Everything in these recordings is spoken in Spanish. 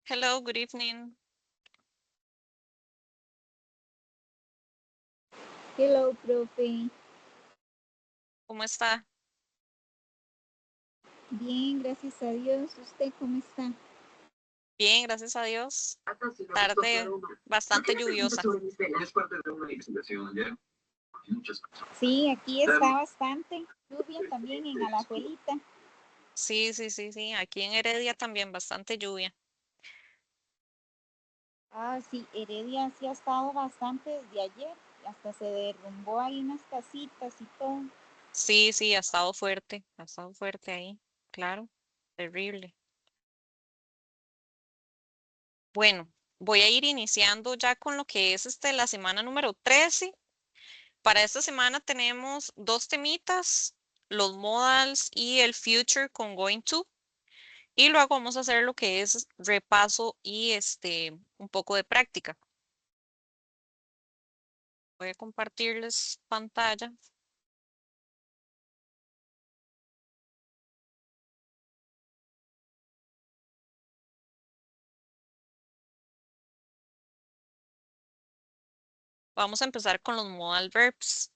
Hello, good evening. Hello, profe. ¿Cómo está? Bien, gracias a Dios. ¿Usted cómo está? Bien, gracias a Dios. Tarde bastante lluviosa. Sí, aquí está bastante lluvia también en Alajuelita. Sí. Aquí en Heredia también bastante lluvia. Ah, sí, Heredia sí ha estado bastante desde ayer. Hasta se derrumbó ahí unas casitas y todo. Sí, ha estado fuerte ahí. Claro, terrible. Bueno, voy a ir iniciando ya con lo que es la semana número 13. Para esta semana tenemos dos temitas, los modals y el future con going to. Y luego vamos a hacer lo que es repaso y un poco de práctica. Voy a compartirles pantalla. Vamos a empezar con los modal verbs.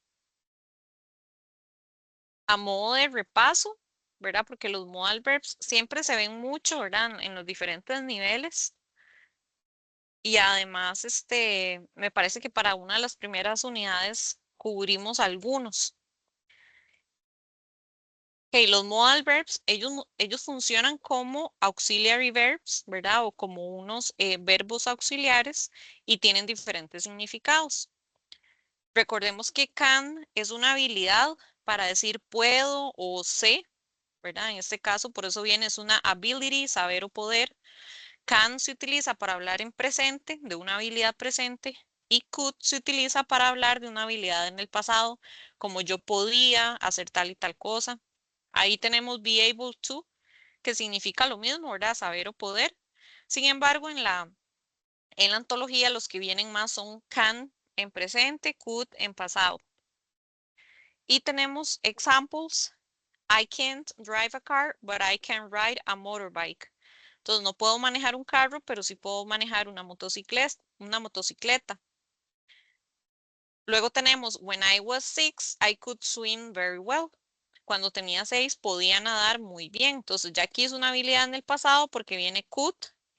A modo de repaso, ¿verdad? Porque los modal verbs siempre se ven mucho, ¿verdad? En los diferentes niveles. Y además, me parece que para una de las primeras unidades cubrimos algunos. Ok, los modal verbs, ellos funcionan como auxiliary verbs, ¿verdad? O como unos verbos auxiliares y tienen diferentes significados. Recordemos que can es una habilidad para decir puedo o sé, ¿verdad? En este caso, por eso viene, es una ability, saber o poder. Can se utiliza para hablar en presente, de una habilidad presente, y could se utiliza para hablar de una habilidad en el pasado, como yo podía hacer tal y tal cosa. Ahí tenemos be able to, que significa lo mismo, ¿verdad? Saber o poder. Sin embargo, en la antología los que vienen más son can en presente, could en pasado. Y tenemos examples. I can't drive a car, but I can ride a motorbike. Entonces no puedo manejar un carro, pero sí puedo manejar una motocicleta. Luego tenemos when I was 6, I could swim very well. Cuando tenía 6 podía nadar muy bien. Entonces ya aquí es una habilidad en el pasado porque viene could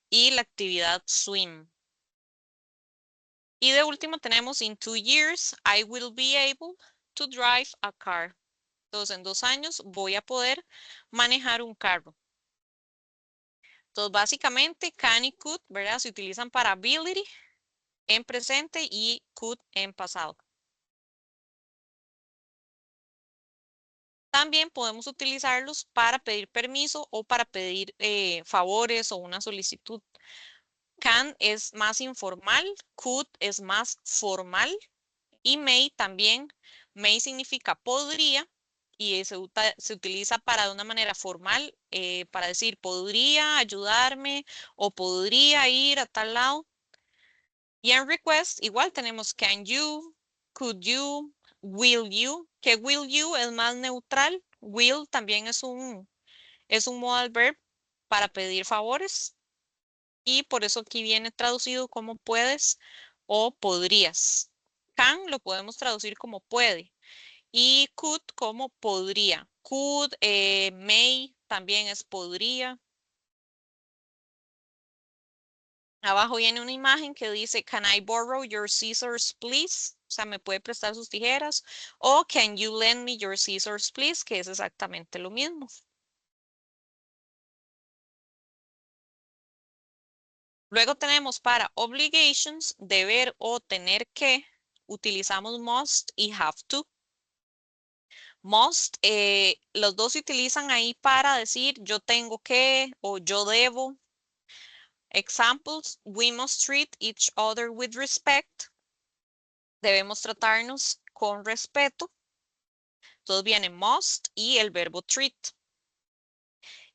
y la actividad swim. Y de último tenemos in 2 years, I will be able to drive a car. Entonces en 2 años voy a poder manejar un carro. Entonces básicamente can y could, ¿verdad? Se utilizan para ability en presente y could en pasado. También podemos utilizarlos para pedir permiso o para pedir favores o una solicitud. Can es más informal, could es más formal y may también. May significa podría y se utiliza para de una manera formal, para decir podría ayudarme o podría ir a tal lado. Y en request igual tenemos can you, could you, will you, que will you es más neutral. Will también es un modal verb para pedir favores y por eso aquí viene traducido como puedes o podrías. Can lo podemos traducir como puede y could como podría. Could, may también es podría. Abajo viene una imagen que dice, can I borrow your scissors, please? O sea, ¿me puede prestar sus tijeras? O can you lend me your scissors, please? Que es exactamente lo mismo. Luego tenemos para obligations, deber o tener que, utilizamos must y have to. Must, los dos se utilizan ahí para decir yo tengo que o yo debo. Examples, we must treat each other with respect. Debemos tratarnos con respeto. Entonces viene must y el verbo treat.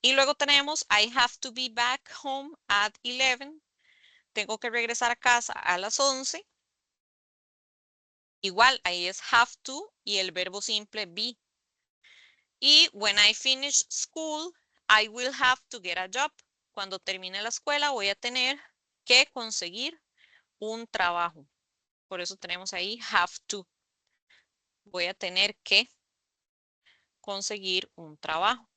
Y luego tenemos I have to be back home at 11. Tengo que regresar a casa a las 11. Igual, ahí es have to y el verbo simple be. Y when I finish school, I will have to get a job. cuando termine la escuela voy a tener que conseguir un trabajo. Por eso tenemos ahí have to. Voy a tener que conseguir un trabajo.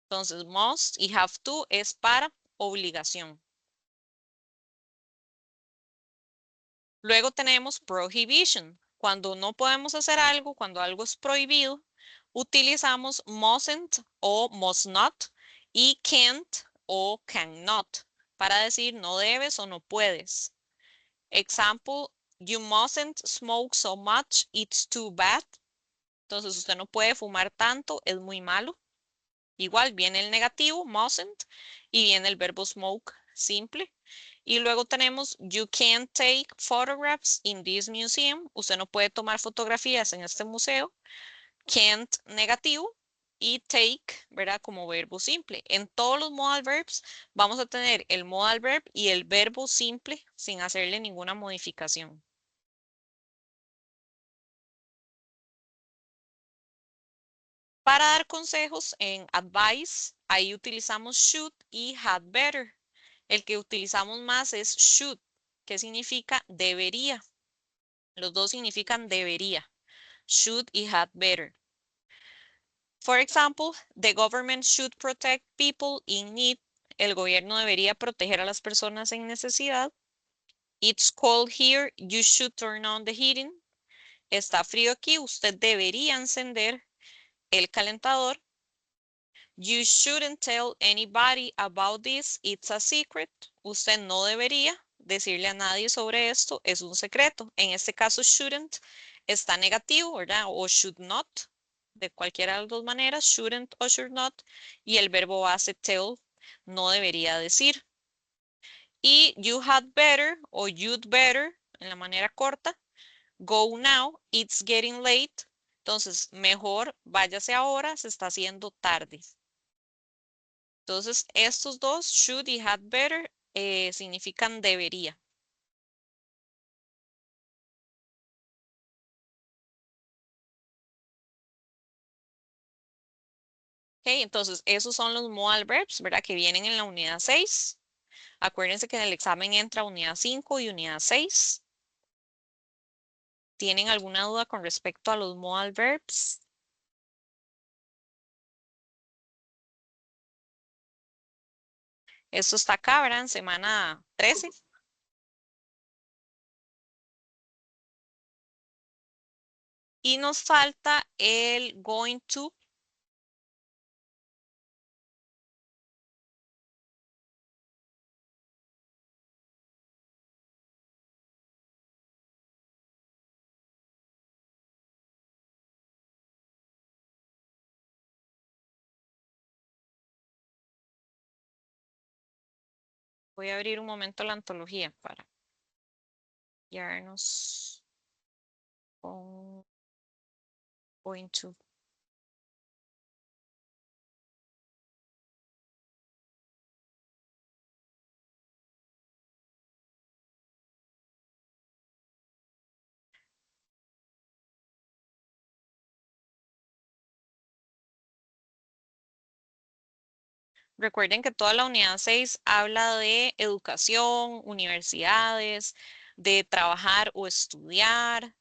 Entonces, must y have to es para obligación. Luego tenemos prohibition. Cuando no podemos hacer algo, cuando algo es prohibido, utilizamos mustn't o must not y can't o cannot para decir no debes o no puedes. Example, you mustn't smoke so much, it's too bad. Entonces usted no puede fumar tanto, es muy malo. Igual viene el negativo, mustn't, y viene el verbo smoke, simple. Y luego tenemos, you can't take photographs in this museum. Usted no puede tomar fotografías en este museo. Can't, negativo. Y take, ¿verdad? Como verbo simple. En todos los modal verbs vamos a tener el modal verb y el verbo simple sin hacerle ninguna modificación. Para dar consejos en advice, ahí utilizamos should y had better. El que utilizamos más es should, que significa debería. Los dos significan debería. Should y had better. For example, the government should protect people in need. El gobierno debería proteger a las personas en necesidad. It's cold here, you should turn on the heating. Está frío aquí, usted debería encender el calentador. You shouldn't tell anybody about this, it's a secret. Usted no debería decirle a nadie sobre esto, es un secreto. En este caso, shouldn't está negativo, ¿verdad? O should not, de cualquiera de las dos maneras, shouldn't o should not. Y el verbo base tell, no debería decir. Y you had better o you'd better, en la manera corta, go now, it's getting late. Entonces, mejor váyase ahora, se está haciendo tarde. Entonces, estos dos, should y had better, significan debería. Ok, entonces, esos son los modal verbs, ¿verdad? Que vienen en la unidad 6. Acuérdense que en el examen entra unidad 5 y unidad 6. ¿Tienen alguna duda con respecto a los modal verbs? Esto está acá, ¿verdad? En semana 13. Y nos falta el going to. Voy a abrir un momento la antología para guiarnos con going to. Recuerden que toda la unidad 6 habla de educación, universidades, de trabajar o estudiar,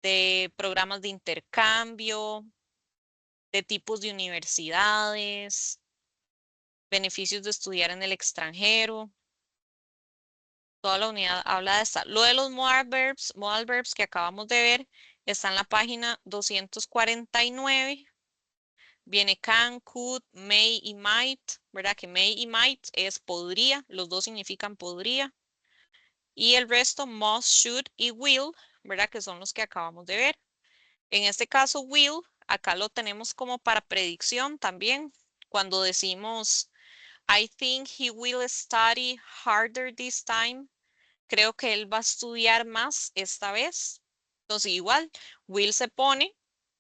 de programas de intercambio, de tipos de universidades, beneficios de estudiar en el extranjero. Toda la unidad habla de esta. Lo de los modal verbs que acabamos de ver, está en la página 249. Viene can, could, may y might, ¿verdad? Que may y might es podría, los dos significan podría. Y el resto must, should y will, ¿verdad? Que son los que acabamos de ver. En este caso, will, acá lo tenemos como para predicción también. Cuando decimos, I think he will study harder this time. Creo que él va a estudiar más esta vez. Entonces, igual, will se pone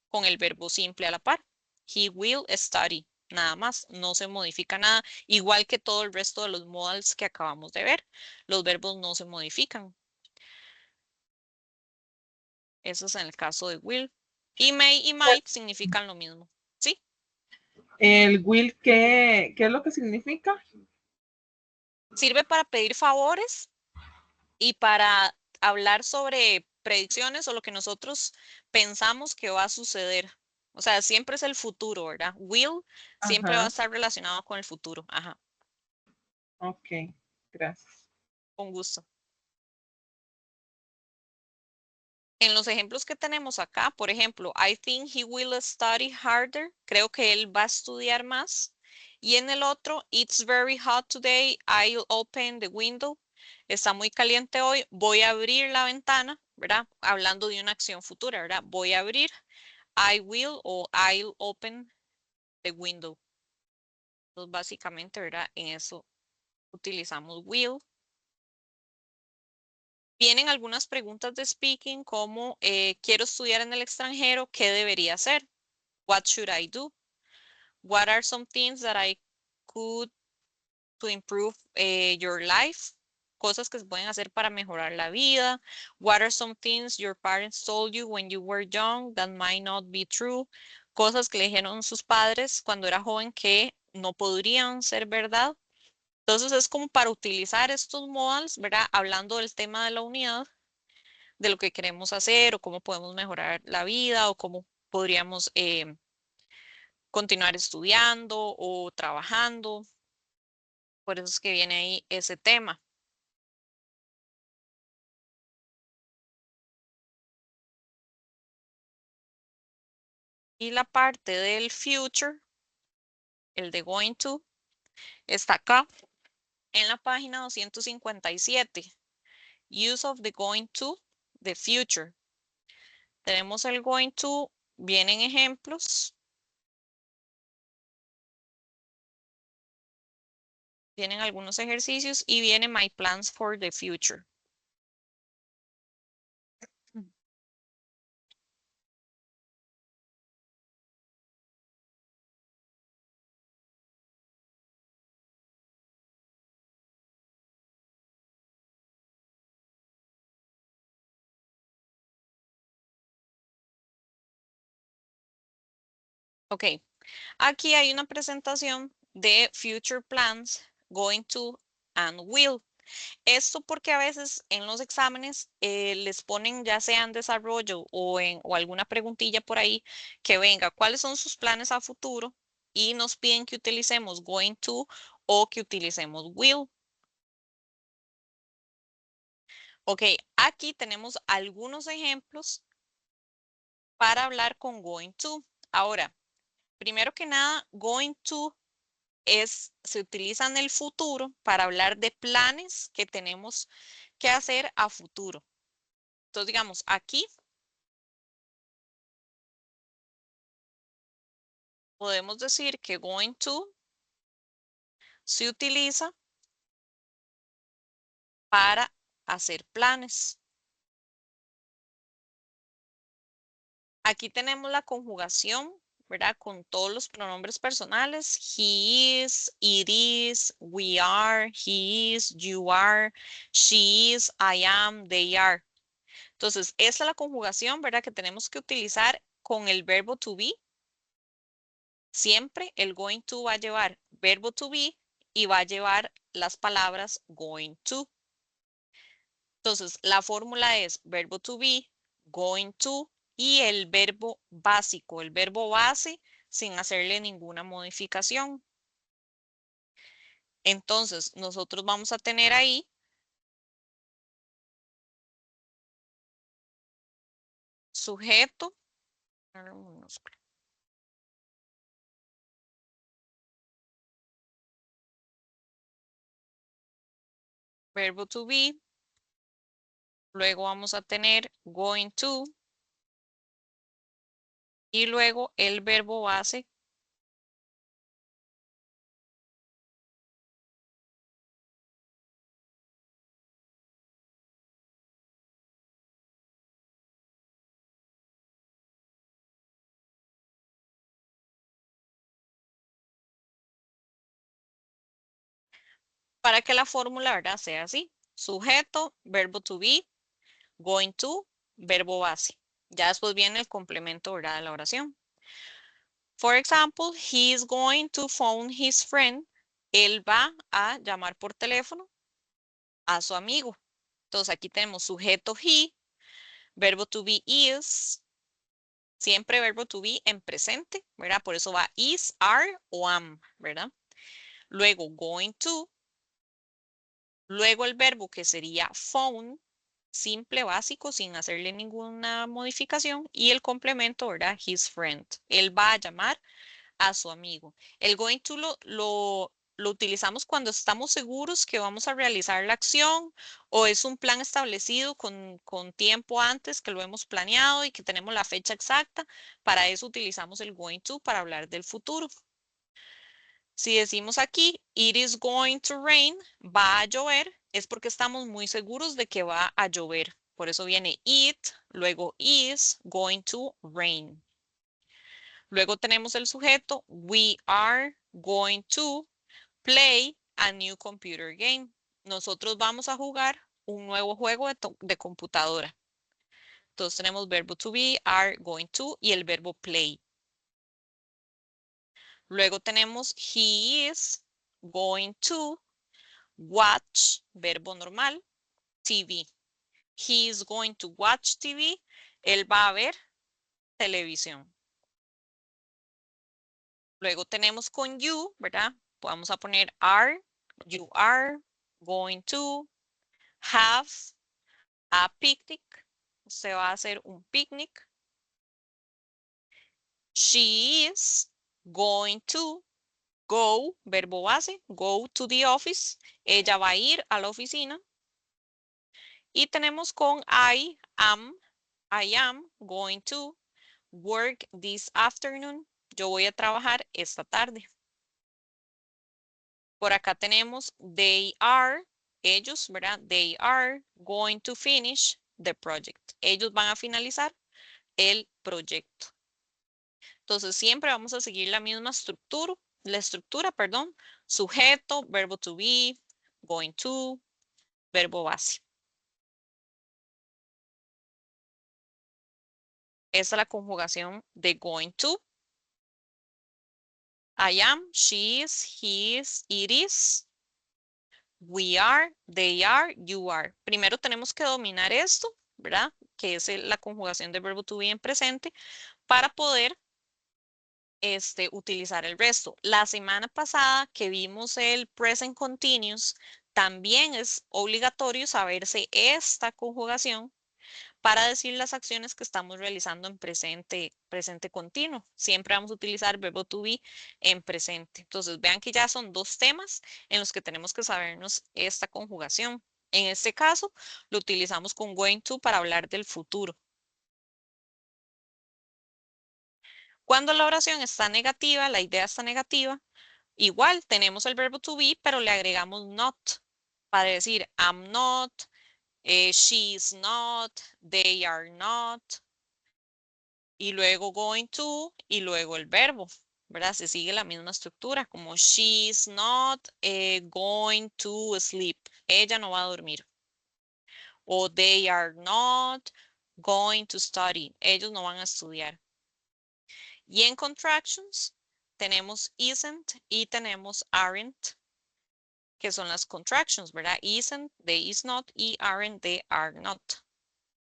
con el verbo simple a la par. He will study. Nada más, no se modifica nada. Igual que todo el resto de los modals que acabamos de ver. Los verbos no se modifican. Eso es en el caso de will. Y may y might significan lo mismo. ¿Sí? El will, ¿qué es lo que significa? Sirve para pedir favores y para hablar sobre predicciones o lo que nosotros pensamos que va a suceder. O sea, siempre es el futuro, ¿verdad? Will siempre va a Ajá, estar relacionado con el futuro. Ajá, ok, gracias. con gusto. En los ejemplos que tenemos acá, por ejemplo, I think he will study harder. Creo que él va a estudiar más. Y en el otro, it's very hot today. I'll open the window. Está muy caliente hoy. Voy a abrir la ventana, ¿verdad? Hablando de una acción futura, ¿verdad? Voy a abrir. I will o I'll open the window. Entonces, básicamente, ¿verdad? En eso utilizamos will. Vienen algunas preguntas de speaking como quiero estudiar en el extranjero, ¿qué debería hacer? What should I do? What are some things that I could to improve your life? Cosas que se pueden hacer para mejorar la vida. What are some things your parents told you when you were young that might not be true? Cosas que le dijeron sus padres cuando era joven que no podrían ser verdad. Entonces es como para utilizar estos modals, ¿verdad? Hablando del tema de la unidad, de lo que queremos hacer o cómo podemos mejorar la vida o cómo podríamos continuar estudiando o trabajando. Por eso es que viene ahí ese tema. Y la parte del future, el de going to, está acá en la página 257. Use of the going to, the future. Tenemos el going to, vienen ejemplos. Vienen algunos ejercicios y viene my plans for the future. Ok, aquí hay una presentación de future plans, going to and will. Esto porque a veces en los exámenes les ponen ya sea en desarrollo o alguna preguntilla por ahí que venga, ¿cuáles son sus planes a futuro? Y nos piden que utilicemos going to o que utilicemos will. Ok, aquí tenemos algunos ejemplos para hablar con going to. Ahora, primero que nada, going to se utiliza en el futuro para hablar de planes que tenemos que hacer a futuro. Entonces, digamos, aquí podemos decir que going to se utiliza para hacer planes. Aquí tenemos la conjugación, ¿verdad? Con todos los pronombres personales. He is, it is, we are, he is, you are, she is, I am, they are. Entonces, esta es la conjugación, ¿verdad? Que tenemos que utilizar con el verbo to be. Siempre el going to va a llevar verbo to be y va a llevar las palabras going to. Entonces, la fórmula es verbo to be, going to y el verbo básico, el verbo base sin hacerle ninguna modificación. Entonces, nosotros vamos a tener ahí sujeto, verbo to be, luego vamos a tener going to y luego el verbo base. Para que la fórmula, ¿verdad? Sea así. Sujeto, verbo to be, going to, verbo base. Ya después viene el complemento, ¿verdad? De la oración. For example, he is going to phone his friend. Él va a llamar por teléfono a su amigo. Entonces aquí tenemos sujeto he, verbo to be is, siempre verbo to be en presente, ¿verdad? Por eso va is, are o am, ¿verdad? Luego going to, luego el verbo que sería phone, simple, básico, sin hacerle ninguna modificación, y el complemento, ¿verdad? His friend. Él va a llamar a su amigo. El going to lo utilizamos cuando estamos seguros que vamos a realizar la acción o es un plan establecido con tiempo antes que lo hemos planeado y que tenemos la fecha exacta. Para eso utilizamos el going to para hablar del futuro. Si decimos aquí, it is going to rain, va a llover, es porque estamos muy seguros de que va a llover. Por eso viene it, luego is going to rain. Luego tenemos el sujeto, we are going to play a new computer game. Nosotros vamos a jugar un nuevo juego de computadora. Entonces tenemos verbo to be, are going to y el verbo play. Luego tenemos he is going to watch, verbo normal, TV. He is going to watch TV. Él va a ver televisión. Luego tenemos con you, ¿verdad? Vamos a poner are, you are going to have a picnic. Usted va a hacer un picnic. She is going to go, verbo base, go to the office. Ella va a ir a la oficina. Y tenemos con I am going to work this afternoon. Yo voy a trabajar esta tarde. Por acá tenemos they are, ellos, ¿verdad? They are going to finish the project. Ellos van a finalizar el proyecto. Entonces siempre vamos a seguir la misma estructura, perdón, sujeto, verbo to be, going to, verbo base. Esa es la conjugación de going to. I am, she is, he is, it is, we are, they are, you are. Primero tenemos que dominar esto, ¿verdad? Que es la conjugación del verbo to be en presente para poder utilizar el resto. La semana pasada que vimos el present continuous, también es obligatorio saberse esta conjugación para decir las acciones que estamos realizando en presente continuo. Siempre vamos a utilizar verbo to be en presente. Entonces, vean que ya son dos temas en los que tenemos que sabernos esta conjugación. En este caso, lo utilizamos con going to para hablar del futuro. Cuando la oración está negativa, la idea está negativa, igual tenemos el verbo to be, pero le agregamos not para decir I'm not, she is not, they are not, y luego going to, y luego el verbo, ¿verdad? Se sigue la misma estructura, como she is not going to sleep. Ella no va a dormir. O they are not going to study. Ellos no van a estudiar. Y en contractions tenemos isn't y tenemos aren't, que son las contractions, ¿verdad? Isn't, they is not, y aren't, they are not,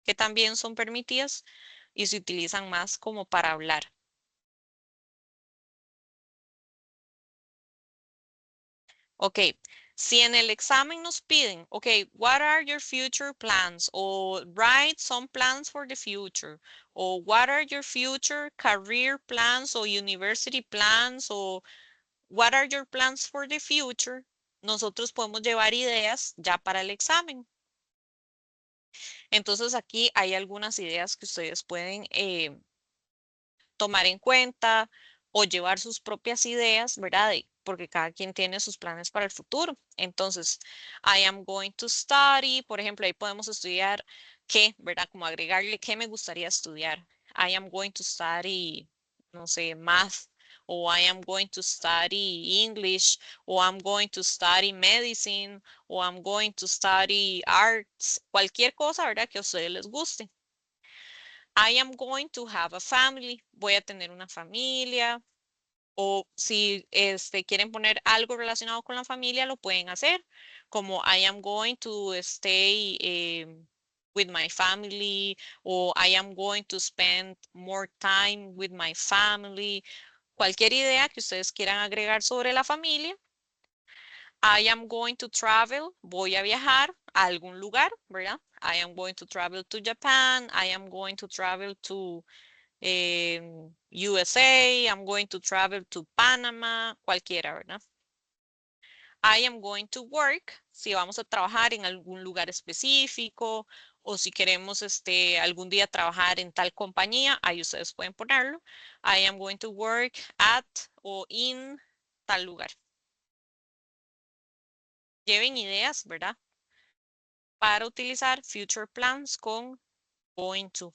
que también son permitidas y se utilizan más como para hablar. Ok, si en el examen nos piden, ok, what are your future plans? O write some plans for the future. O what are your future career plans o university plans? O what are your plans for the future? Nosotros podemos llevar ideas ya para el examen. Entonces aquí hay algunas ideas que ustedes pueden tomar en cuenta o llevar sus propias ideas, ¿verdad? Porque cada quien tiene sus planes para el futuro. Entonces, I am going to study, por ejemplo, ahí podemos estudiar qué, ¿verdad? Como agregarle qué me gustaría estudiar. I am going to study, no sé, math, o I am going to study English, o I'm going to study medicine, o I'm going to study arts, cualquier cosa, ¿verdad? Que a ustedes les guste. I am going to have a family. Voy a tener una familia. O si quieren poner algo relacionado con la familia, lo pueden hacer, como I am going to stay with my family, o I am going to spend more time with my family. Cualquier idea que ustedes quieran agregar sobre la familia. I am going to travel, voy a viajar a algún lugar, ¿verdad? I am going to travel to Japan, I am going to travel to USA, I'm going to travel to Panama, cualquiera, ¿verdad? I am going to work, si vamos a trabajar en algún lugar específico o si queremos algún día trabajar en tal compañía, ahí ustedes pueden ponerlo. I am going to work at o in tal lugar. Lleven ideas, ¿verdad? Para utilizar future plans con going to.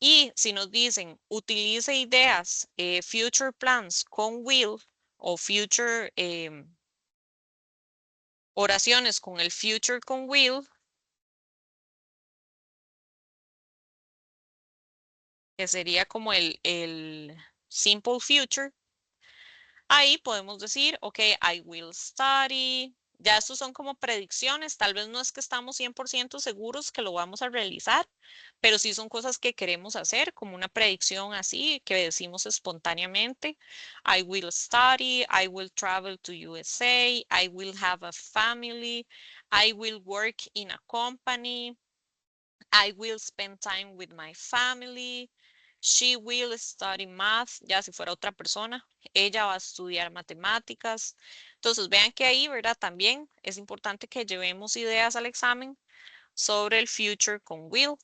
Y si nos dicen, utilice ideas, future plans con will o future oraciones con el future con will, que sería como el simple future, ahí podemos decir, ok, I will study. Ya estos son como predicciones, tal vez no es que estamos 100% seguros que lo vamos a realizar, pero sí son cosas que queremos hacer, como una predicción así, que decimos espontáneamente. I will study, I will travel to USA, I will have a family, I will work in a company, I will spend time with my family, she will study math, ya si fuera otra persona, ella va a estudiar matemáticas. Entonces vean que ahí, ¿verdad? También es importante que llevemos ideas al examen sobre el future con will.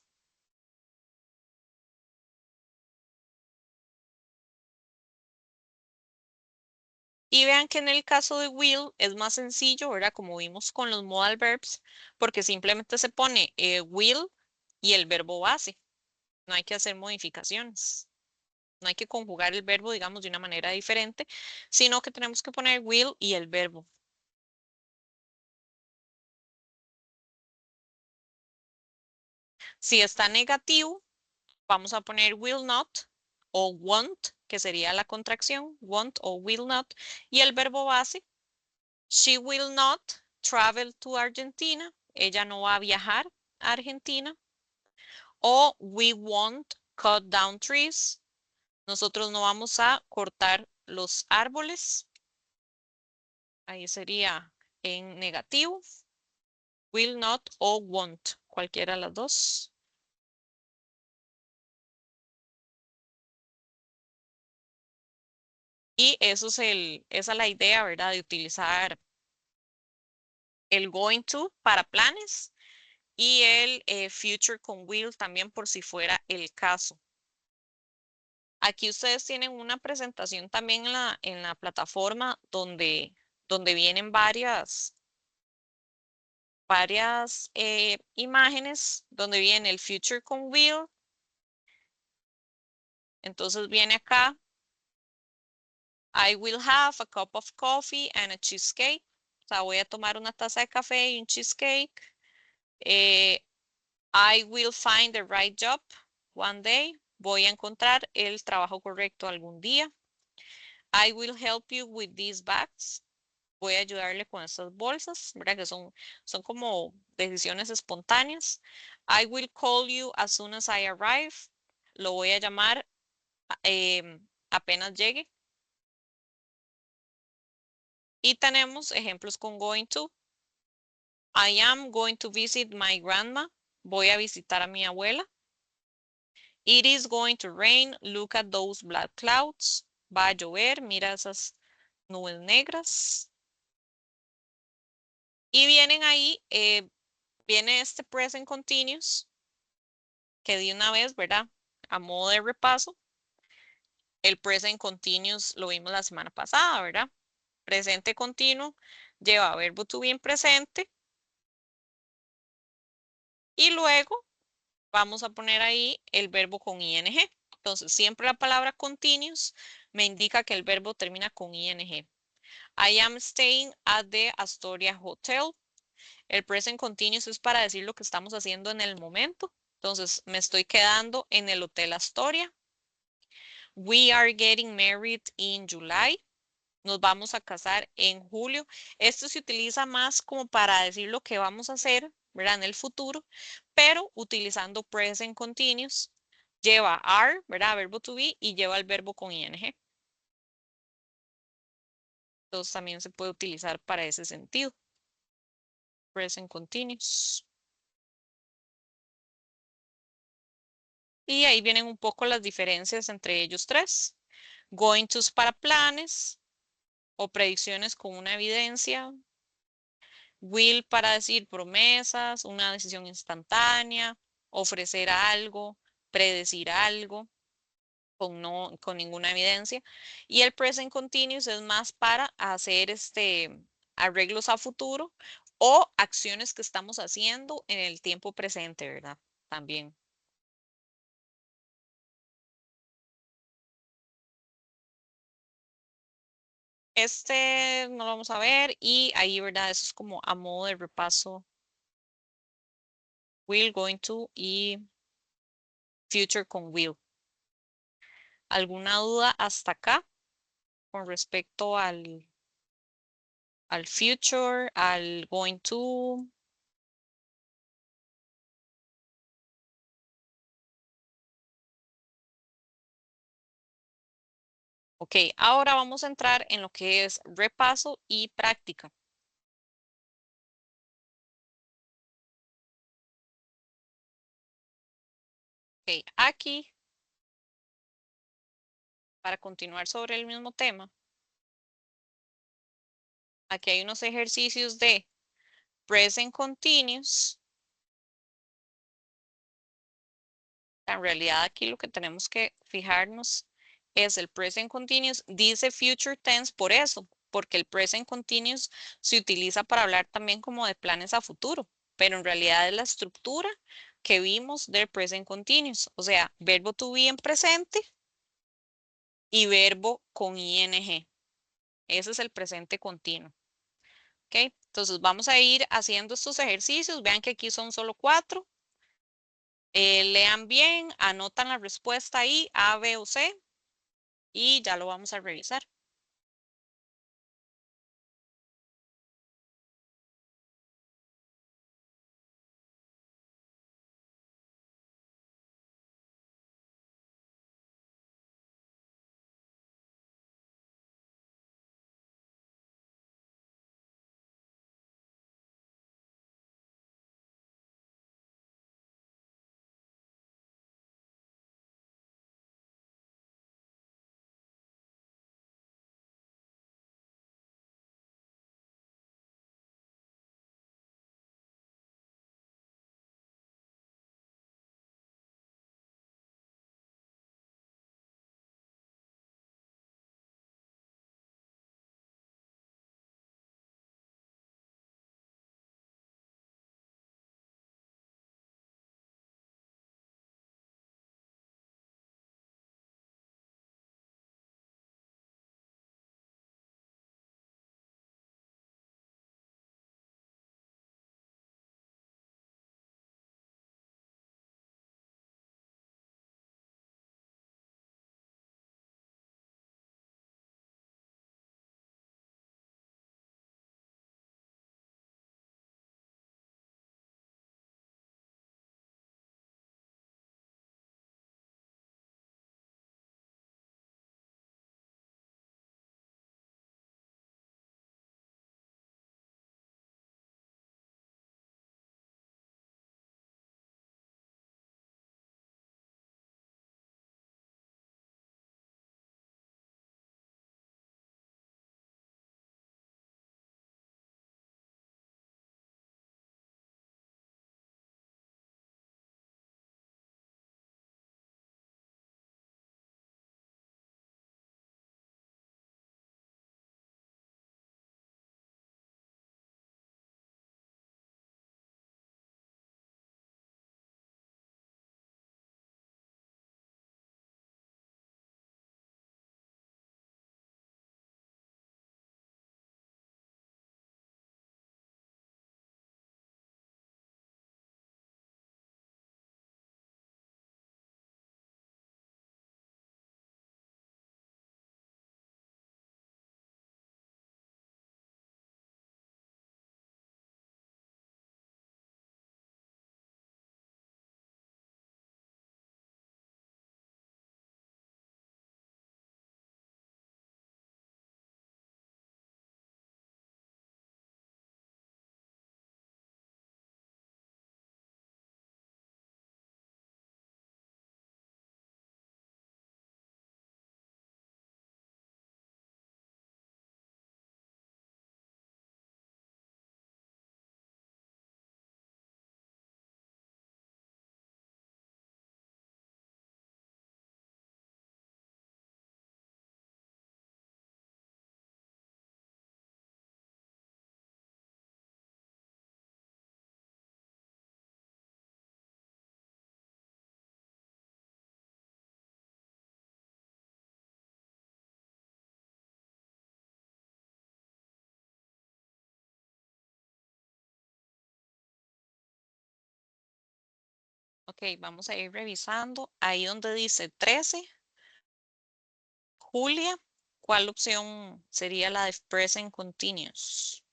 Y vean que en el caso de will es más sencillo, ¿verdad? Como vimos con los modal verbs, porque simplemente se pone will y el verbo base. No hay que hacer modificaciones. No hay que conjugar el verbo, digamos, de una manera diferente, sino que tenemos que poner will y el verbo. Si está negativo, vamos a poner will not o won't, que sería la contracción, won't o will not, y el verbo base. She will not travel to Argentina. Ella no va a viajar a Argentina. O we won't cut down trees. Nosotros no vamos a cortar los árboles. Ahí sería en negativo. Will not o won't. Cualquiera de las dos. Y eso es esa es la idea, ¿verdad? De utilizar el going to para planes y el future con will también por si fuera el caso. Aquí ustedes tienen una presentación también en la plataforma donde vienen varias imágenes, donde viene el future con will. Entonces viene acá, I will have a cup of coffee and a cheesecake. O sea, voy a tomar una taza de café y un cheesecake. I will find the right job one day. Voy a encontrar el trabajo correcto algún día. I will help you with these bags. Voy a ayudarle con estas bolsas, ¿verdad? Que son como decisiones espontáneas. I will call you as soon as I arrive. Lo voy a llamar apenas llegue. Y tenemos ejemplos con going to. I am going to visit my grandma. Voy a visitar a mi abuela. It is going to rain. Look at those black clouds. Va a llover. Mira esas nubes negras. Y vienen ahí, viene este present continuous, que de una vez, ¿verdad? A modo de repaso, el present continuous lo vimos la semana pasada, ¿verdad? Presente continuo lleva verbo to be en presente. Y luego vamos a poner ahí el verbo con ing. Entonces, siempre la palabra continuous me indica que el verbo termina con ing. I am staying at the Astoria Hotel. El present continuous es para decir lo que estamos haciendo en el momento. Entonces, me estoy quedando en el Hotel Astoria. We are getting married in July. Nos vamos a casar en julio. Esto se utiliza más como para decir lo que vamos a hacer, ¿verdad? En el futuro, pero utilizando present continuous. Lleva are, ¿verdad? Verbo to be y lleva el verbo con ing. Entonces también se puede utilizar para ese sentido. Present continuous. Y ahí vienen un poco las diferencias entre ellos tres. Going to para planes o predicciones con una evidencia. Will para decir promesas, una decisión instantánea, ofrecer algo, predecir algo con ninguna evidencia. Y el present continuous es más para hacer arreglos a futuro o acciones que estamos haciendo en el tiempo presente, ¿verdad? También. No lo vamos a ver y ahí, ¿verdad? Eso es como a modo de repaso. Will, going to y future con will. ¿Alguna duda hasta acá con respecto al future, al going to? Ok, ahora vamos a entrar en lo que es repaso y práctica. Ok, aquí, para continuar sobre el mismo tema, aquí hay unos ejercicios de present continuous. En realidad aquí lo que tenemos que fijarnos es el present continuous. Dice future tense por eso, porque el present continuous se utiliza para hablar también como de planes a futuro, pero en realidad es la estructura que vimos del present continuous, o sea, verbo to be en presente y verbo con ing. Ese es el presente continuo. ¿Ok? Entonces vamos a ir haciendo estos ejercicios. Vean que aquí son solo 4. Lean bien, anotan la respuesta ahí, A, B o C, y ya lo vamos a revisar. Ok, vamos a ir revisando. Ahí donde dice 13, Julia, ¿cuál opción sería la de present continuous?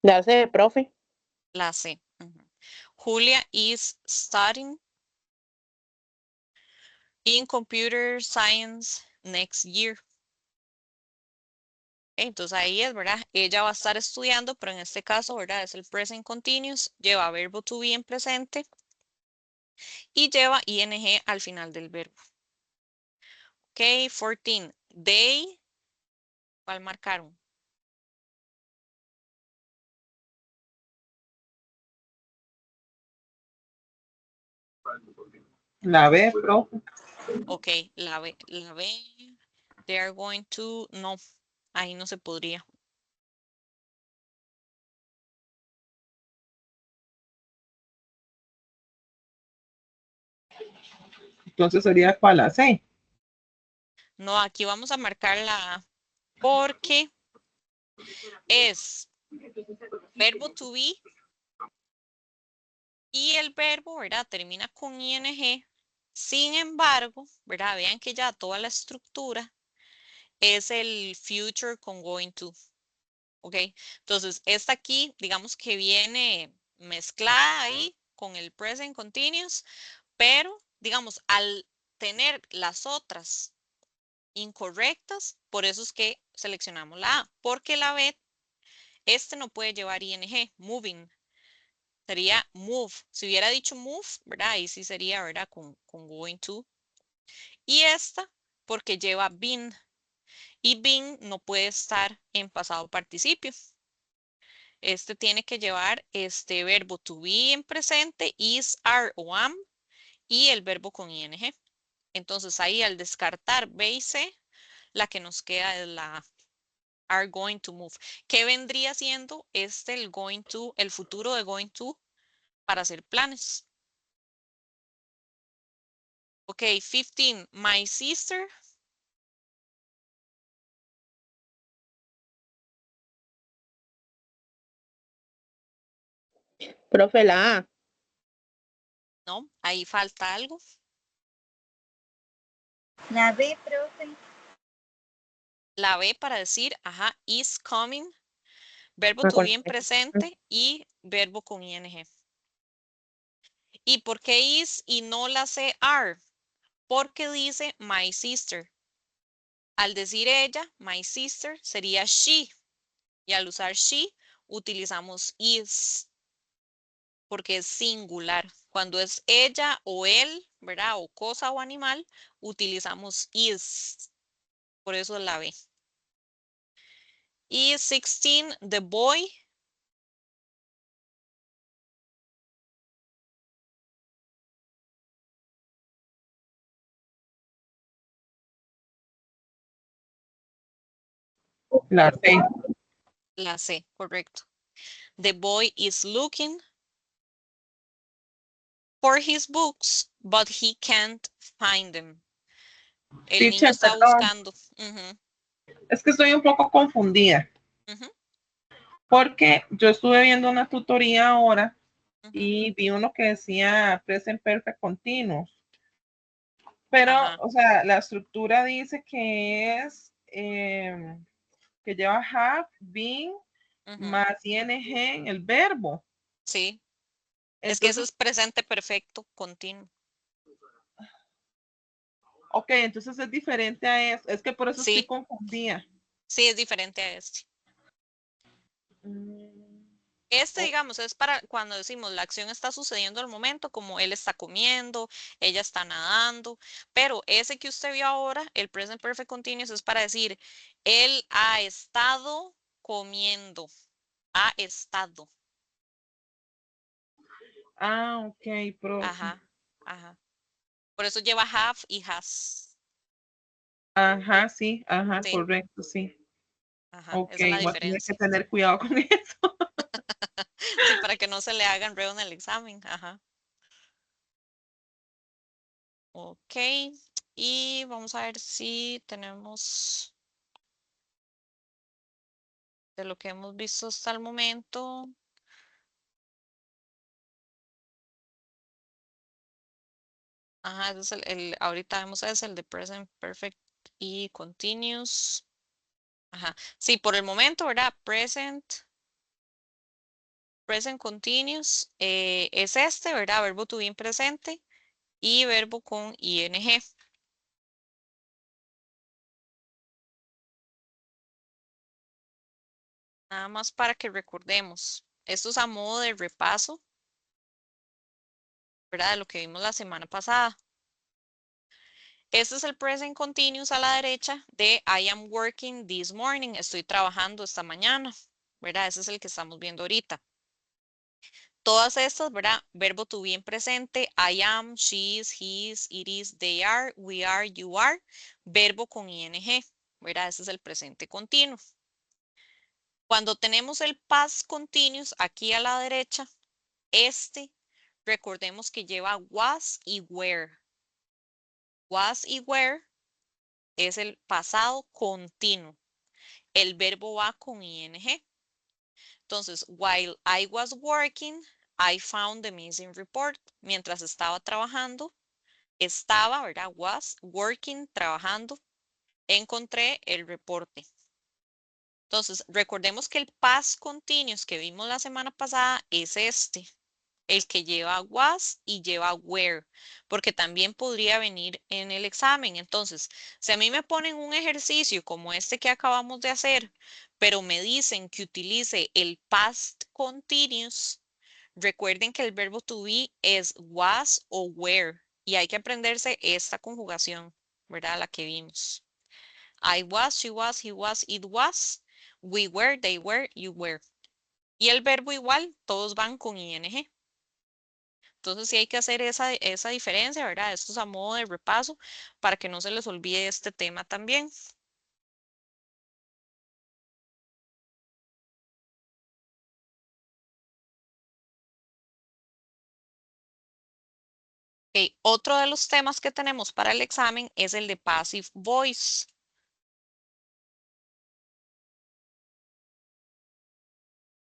La C, profe. La C. Julia is studying in computer science next year. Entonces ahí es, ¿verdad? Ella va a estar estudiando, pero en este caso, ¿verdad? Es el present continuous, lleva verbo to be en presente y lleva ing al final del verbo. Ok, 14. They, ¿cuál marcaron? La B, profe. Ok, la B. They are going to, no, ahí no se podría. Entonces sería para la C. No, aquí vamos a marcar la A porque es verbo to be y el verbo, ¿verdad? Termina con ing. Sin embargo, ¿verdad? Vean que ya toda la estructura es el future con going to. ¿Ok? Entonces, esta aquí, digamos que viene mezclada ahí con el present continuous, pero, digamos, al tener las otras incorrectas, por eso es que seleccionamos la A, porque la B, este no puede llevar ing, moving, sería move. Si hubiera dicho move, ¿verdad? Ahí sí sería, ¿verdad? Con going to. Y esta, porque lleva been, y been no puede estar en pasado participio. Este tiene que llevar este verbo to be en presente, is, are o am, y el verbo con ing. Entonces ahí al descartar B y C, la que nos queda es la A. Are going to move. ¿Qué vendría siendo el going to, el futuro de going to para hacer planes? Ok, 15. My sister. Profe, la A. No, ahí falta algo. La B, profe. La B para decir, ajá, is coming. Verbo Ah, to con be en presente y verbo con ing. ¿Y por qué is y no la C are? Porque dice my sister. Al decir ella, my sister, sería she. Y al usar she, utilizamos is, porque es singular. Cuando es ella o él, ¿verdad? O cosa o animal, utilizamos is. Por eso la B. Y 16, the boy. La C. La C, correcto. The boy is looking for his books, but he can't find them. El niño Teacher, está perdón. buscando. Es que estoy un poco confundida. Porque yo estuve viendo una tutoría ahora y vi uno que decía present perfect continuous. Pero, Ajá. o sea, la estructura dice que es que lleva have, been, más ing en el verbo. Sí, es que eso Entonces, es presente perfecto continuo. ok, entonces es diferente a eso. Es que por eso estoy Sí, confundida. sí, es diferente a este. Este, digamos, es para cuando decimos la acción está sucediendo al momento, como él está comiendo, ella está nadando, pero ese que usted vio ahora, el present perfect continuous, es para decir, él ha estado comiendo, ha estado. Ah, ok, profe. Ajá, ajá. Por eso lleva have y has. Ajá, sí, ajá, Sí, correcto, sí. ajá, Ok, esa es la voy a tener que diferencia. tener cuidado con eso. Sí, para que no se le haga enredo en el examen. Ajá. Ok, y vamos a ver si tenemos de lo que hemos visto hasta el momento. Ajá, ese es ahorita vemos es el de present perfect y continuous. Ajá, sí, por el momento, ¿verdad? Present continuous es este, ¿verdad? Verbo to be en presente y verbo con ing. Nada más para que recordemos. Esto es a modo de repaso, ¿verdad? De lo que vimos la semana pasada. Este es el present continuous a la derecha de I am working this morning. Estoy trabajando esta mañana, ¿verdad? Ese es el que estamos viendo ahorita. Todas estas, ¿verdad? Verbo to be en presente, I am, she is, he is, it is, they are, we are, you are. Verbo con ing, ¿verdad? Ese es el presente continuo. Cuando tenemos el past continuous aquí a la derecha, recordemos que lleva was y were. Was y were es el pasado continuo. El verbo va con ing. Entonces, while I was working, I found the missing report. Mientras estaba trabajando, ¿verdad? Was working, trabajando, encontré el reporte. Entonces, recordemos que el past continuous que vimos la semana pasada es el que lleva was y lleva were, porque también podría venir en el examen. Entonces, si a mí me ponen un ejercicio como este que acabamos de hacer, pero me dicen que utilice el past continuous, recuerden que el verbo to be es was o were y hay que aprenderse esta conjugación, ¿verdad? La que vimos. I was, she was, he was, it was, we were, they were, you were. Y el verbo igual, todos van con ing. Entonces sí hay que hacer esa diferencia, ¿verdad? Esto es a modo de repaso para que no se les olvide este tema también. Okay. Otro de los temas que tenemos para el examen es el de passive voice.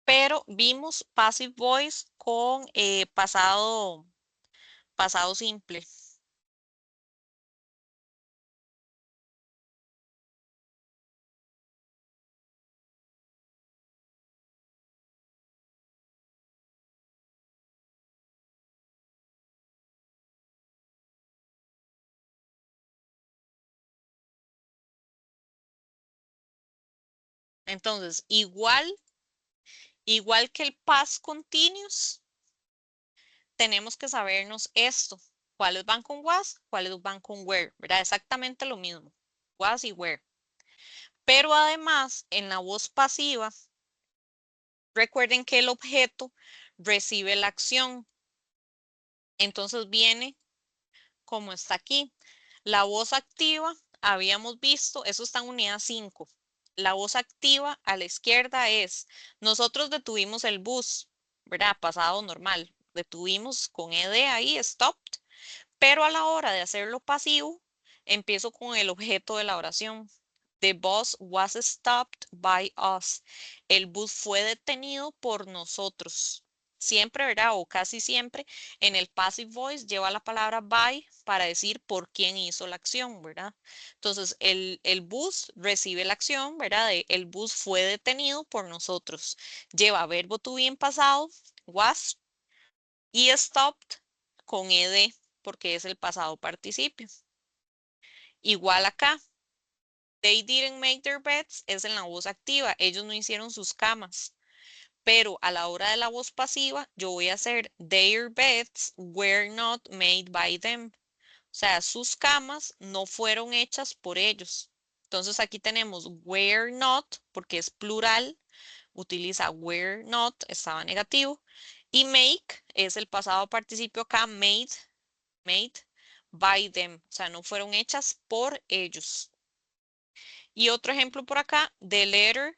Pero vimos passive voice con pasado simple. Entonces, igual que el past continuous, tenemos que sabernos esto. ¿Cuáles van con was? ¿Cuáles van con were? ¿Verdad? Exactamente lo mismo. Was y were. Pero además, en la voz pasiva, recuerden que el objeto recibe la acción. Entonces viene como está aquí. La voz activa, habíamos visto, eso está en unidad 5. La voz activa a la izquierda es, nosotros detuvimos el bus, ¿verdad? Pasado normal. Detuvimos con ed ahí, stopped. Pero a la hora de hacerlo pasivo, empiezo con el objeto de la oración. The bus was stopped by us. El bus fue detenido por nosotros. Siempre, ¿verdad? O casi siempre, en el passive voice lleva la palabra by para decir por quién hizo la acción, ¿verdad? Entonces, el bus recibe la acción, ¿verdad? El bus fue detenido por nosotros. Lleva verbo to be en pasado, was, y stopped con ed, porque es el pasado participio. Igual acá, they didn't make their beds es en la voz activa. Ellos no hicieron sus camas. Pero a la hora de la voz pasiva, yo voy a hacer their beds were not made by them. O sea, sus camas no fueron hechas por ellos. Entonces aquí tenemos were not, porque es plural, utiliza were not, estaba negativo. Y make es el pasado participio acá, made by them. O sea, no fueron hechas por ellos. Y otro ejemplo por acá, the letter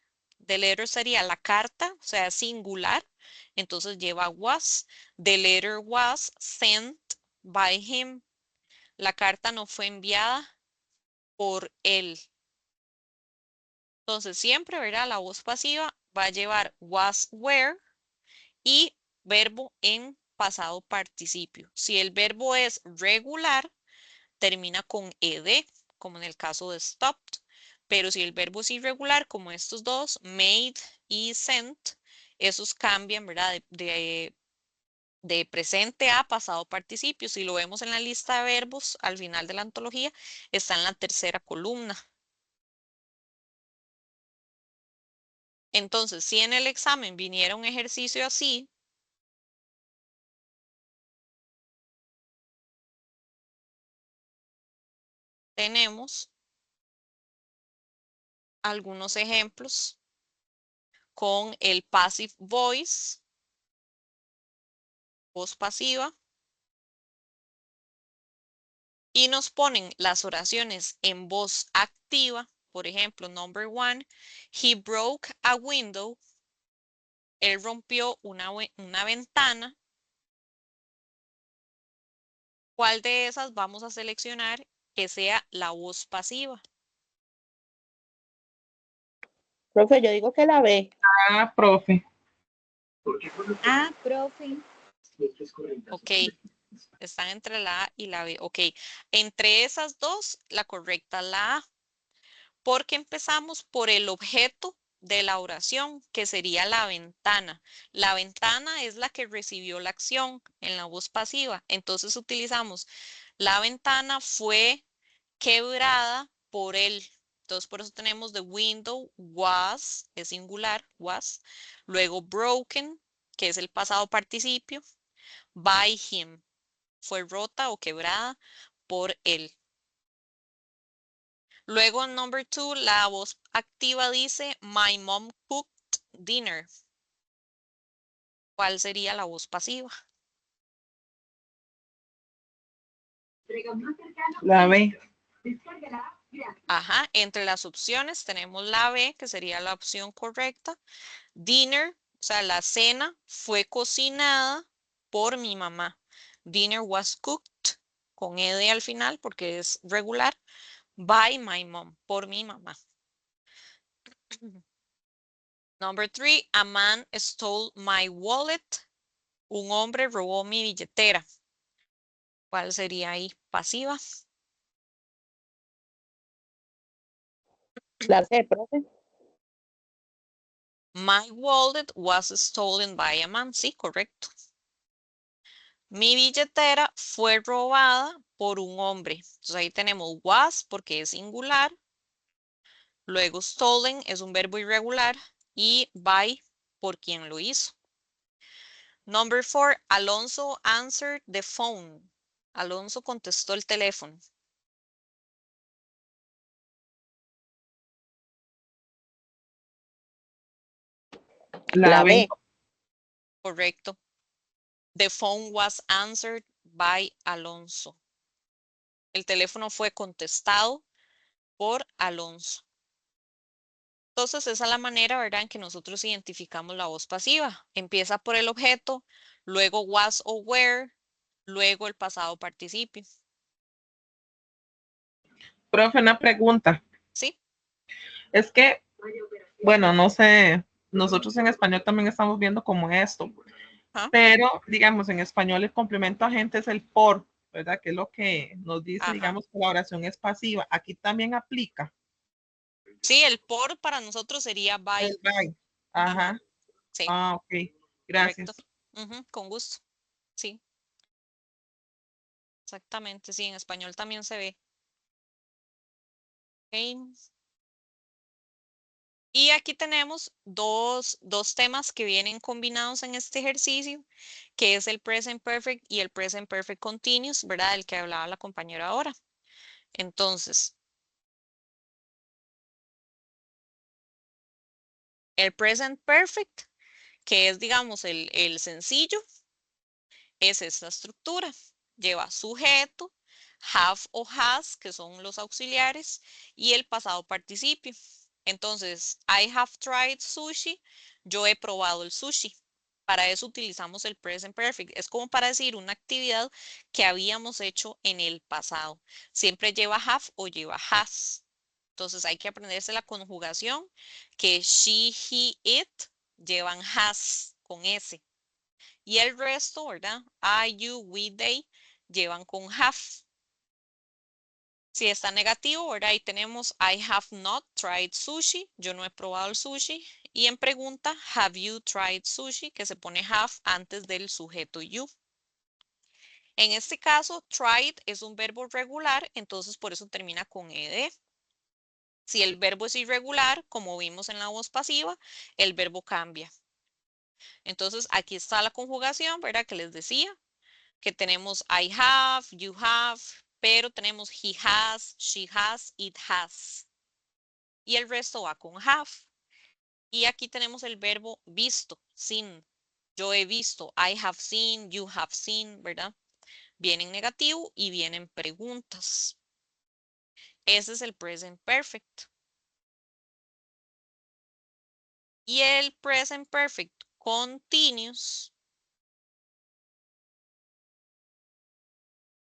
sería la carta, o sea, singular. Entonces lleva was. The letter was sent by him. La carta no fue enviada por él. Entonces, siempre, ¿verdad? La voz pasiva va a llevar was, were y verbo en pasado participio. Si el verbo es regular, termina con ed, como en el caso de stopped. Pero si el verbo es irregular, como estos dos, made y sent, esos cambian, ¿verdad? De presente a pasado participio. Si lo vemos en la lista de verbos, al final de la antología, está en la tercera columna. Entonces, si en el examen viniera un ejercicio así, tenemos algunos ejemplos con el passive voice, voz pasiva, y nos ponen las oraciones en voz activa. Por ejemplo, number 1, he broke a window. Él rompió una ventana. ¿Cuál de esas vamos a seleccionar que sea la voz pasiva? Profe, yo digo que la B. Ah, profe. Ah, profe. Ok, están entre la A y la B. Ok, entre esas dos, la correcta es la A, porque empezamos por el objeto de la oración, que sería la ventana. La ventana es la que recibió la acción en la voz pasiva. Entonces utilizamos la ventana fue quebrada por él. Entonces por eso tenemos the window was, es singular, was. Luego broken, que es el pasado participio, by him, fue rota o quebrada por él. Luego en number 2, la voz activa dice, my mom cooked dinner. ¿Cuál sería la voz pasiva? La B. Ajá, entre las opciones tenemos la B, que sería la opción correcta. Dinner, o sea, la cena fue cocinada por mi mamá. Dinner was cooked, con ed al final porque es regular, by my mom, por mi mamá. Number 3, a man stole my wallet. Un hombre robó mi billetera. ¿Cuál sería ahí? Pasiva. La C, profe. My wallet was stolen by a man. Sí, correcto. Mi billetera fue robada por un hombre. Entonces ahí tenemos was porque es singular. Luego stolen es un verbo irregular y by por quien lo hizo. Number 4, Alonso answered the phone. Alonso contestó el teléfono. La B. Correcto. The phone was answered by Alonso. El teléfono fue contestado por Alonso. Entonces, esa es la manera, ¿verdad?, en que nosotros identificamos la voz pasiva. Empieza por el objeto, luego was o were, luego el pasado participio. Profe, una pregunta. ¿Sí? Es que, bueno, no sé, nosotros en español también estamos viendo como esto, ¿Ah? pero digamos, en español el complemento agente es el por, ¿verdad? Que es lo que nos dice, Ajá. digamos, que la oración es pasiva. Aquí también aplica. Sí, el por para nosotros sería by. El by. Ajá. Sí, Ah, ok. correcto. Gracias. Con gusto. Sí, exactamente. Sí, en español también se ve. Ok. Y aquí tenemos dos temas que vienen combinados en este ejercicio, que es el present perfect y el present perfect continuous, ¿verdad? Del que hablaba la compañera ahora. Entonces, el present perfect, que es, digamos, el sencillo, es esta estructura. Lleva sujeto, have o has, que son los auxiliares, y el pasado participio. Entonces, I have tried sushi. Yo he probado el sushi. Para eso utilizamos el present perfect. Es como para decir una actividad que habíamos hecho en el pasado. Siempre lleva have o lleva has. Entonces hay que aprenderse la conjugación que she, he, it llevan has con S. Y el resto, ¿verdad? I, you, we, they llevan con have. Si está negativo, ¿verdad? Ahí tenemos I have not tried sushi. Yo no he probado el sushi. Y en pregunta, have you tried sushi? Que se pone have antes del sujeto you. En este caso, tried es un verbo regular, entonces por eso termina con ed. Si el verbo es irregular, como vimos en la voz pasiva, el verbo cambia. Entonces, aquí está la conjugación, ¿verdad? Que les decía, que tenemos I have, you have, pero tenemos he has, she has, it has. Y el resto va con have. Y aquí tenemos el verbo visto, seen. Yo he visto, I have seen, you have seen, ¿verdad? Viene en negativo y vienen preguntas. Ese es el present perfect. Y el present perfect continuous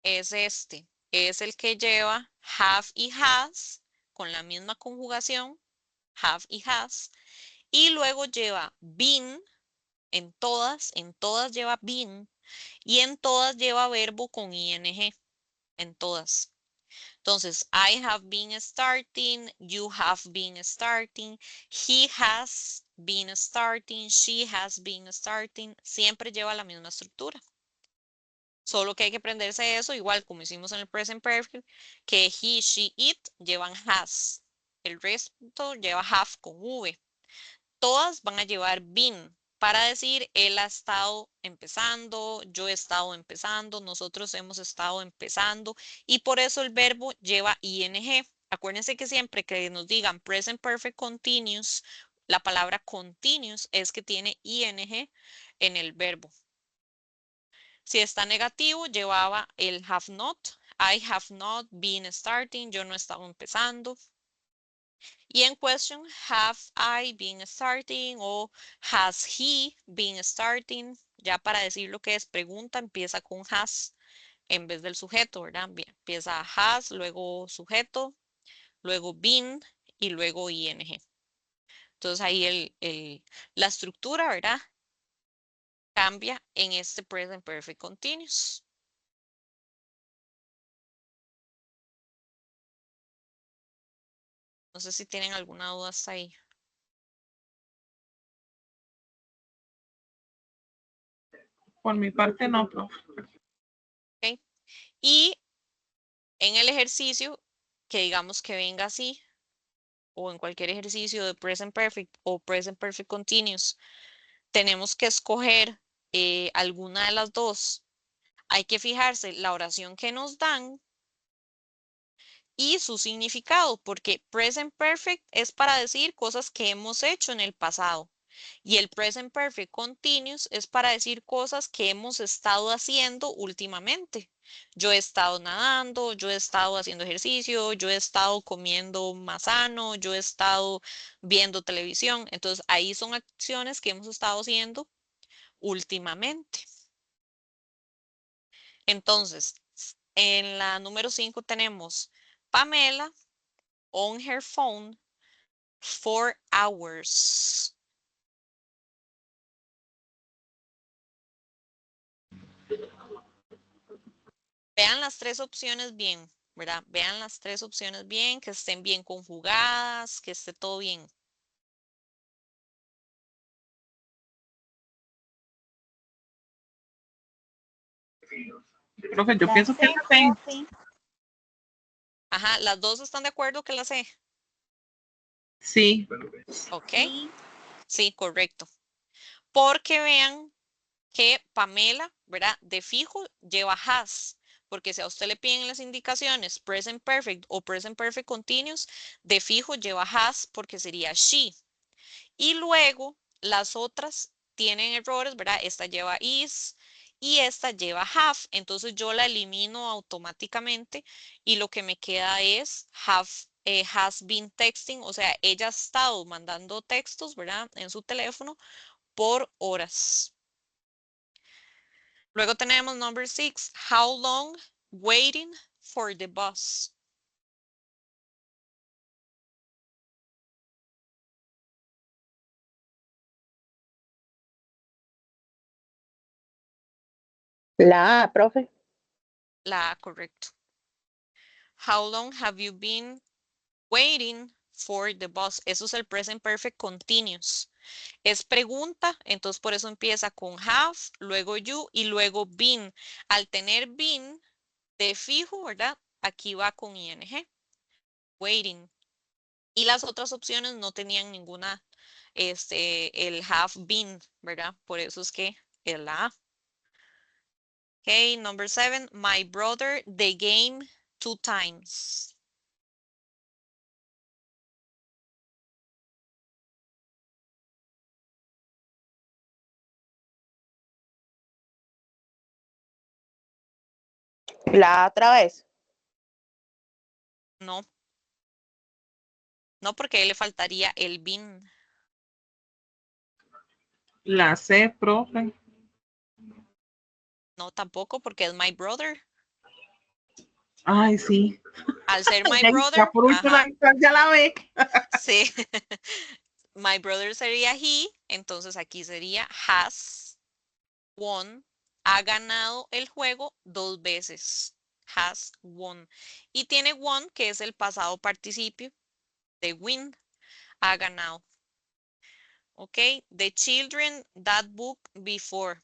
es este. Es el que lleva have y has con la misma conjugación, have y has. Y luego lleva been, en todas lleva been. Y en todas lleva verbo con ing, en todas. Entonces, I have been starting, you have been starting, he has been starting, she has been starting. Siempre lleva la misma estructura. Solo que hay que aprenderse eso, igual como hicimos en el present perfect, que he, she, it llevan has. El resto lleva have con V. Todas van a llevar been para decir él ha estado empezando, yo he estado empezando, nosotros hemos estado empezando y por eso el verbo lleva ing. Acuérdense que siempre que nos digan present perfect continuous, la palabra continuous es que tiene ing en el verbo. Si está negativo, llevaba el have not. I have not been starting. Yo no he estado empezando. Y en question, have I been starting o has he been starting? Ya para decir lo que es pregunta, empieza con has en vez del sujeto, ¿verdad? Bien, empieza has, luego sujeto, luego been y luego ing. Entonces ahí la estructura, ¿verdad? Cambia en este present perfect continuous. No sé si tienen alguna duda hasta ahí. Por mi parte no, profe. ¿Okay? Y en el ejercicio, que digamos que venga así, o en cualquier ejercicio de present perfect o present perfect continuous, tenemos que escoger alguna de las dos. Hay que fijarse la oración que nos dan y su significado, porque present perfect es para decir cosas que hemos hecho en el pasado. Y el present perfect continuous es para decir cosas que hemos estado haciendo últimamente. Yo he estado nadando, yo he estado haciendo ejercicio, yo he estado comiendo más sano, yo he estado viendo televisión. Entonces, ahí son acciones que hemos estado haciendo últimamente. Entonces, en la número 5 tenemos Pamela on her phone for hours. Vean las tres opciones bien, ¿verdad? Vean las tres opciones bien, que estén bien conjugadas, que esté todo bien. Profe, yo La pienso que C, es la C. profe. Ajá, las dos están de acuerdo que la sé. Sí. Ok, Sí. sí, correcto. Porque vean que Pamela, ¿verdad? De fijo lleva has. Porque si a usted le piden las indicaciones present perfect o present perfect continuous, de fijo lleva has porque sería she. Y luego las otras tienen errores, ¿verdad? Esta lleva is y esta lleva have. Entonces yo la elimino automáticamente y lo que me queda es have, has been texting, o sea, ella ha estado mandando textos, ¿verdad? En su teléfono por horas. Luego tenemos number 6, how long waiting for the bus. La A, profe. La A, correcto. How long have you been waiting for the bus? Eso es el present perfect continuous. Es pregunta, entonces por eso empieza con have, luego you y luego been. Al tener been de fijo, ¿verdad? Aquí va con ing. Waiting. Y las otras opciones no tenían ninguna, el have been, ¿verdad? Por eso es que es la A. Okay, number 7. My brother, the game 2 times. La A otra vez. No. No, porque le faltaría el been. La C, profe. No, tampoco, porque es my brother. Ay, sí. Al ser my Ya brother, por última ajá, instancia la B. sí. My brother sería he, entonces aquí sería has won, ha ganado el juego 2 veces. Has won. Y tiene won, que es el pasado participio de win, ha ganado. Ok, the children that book before.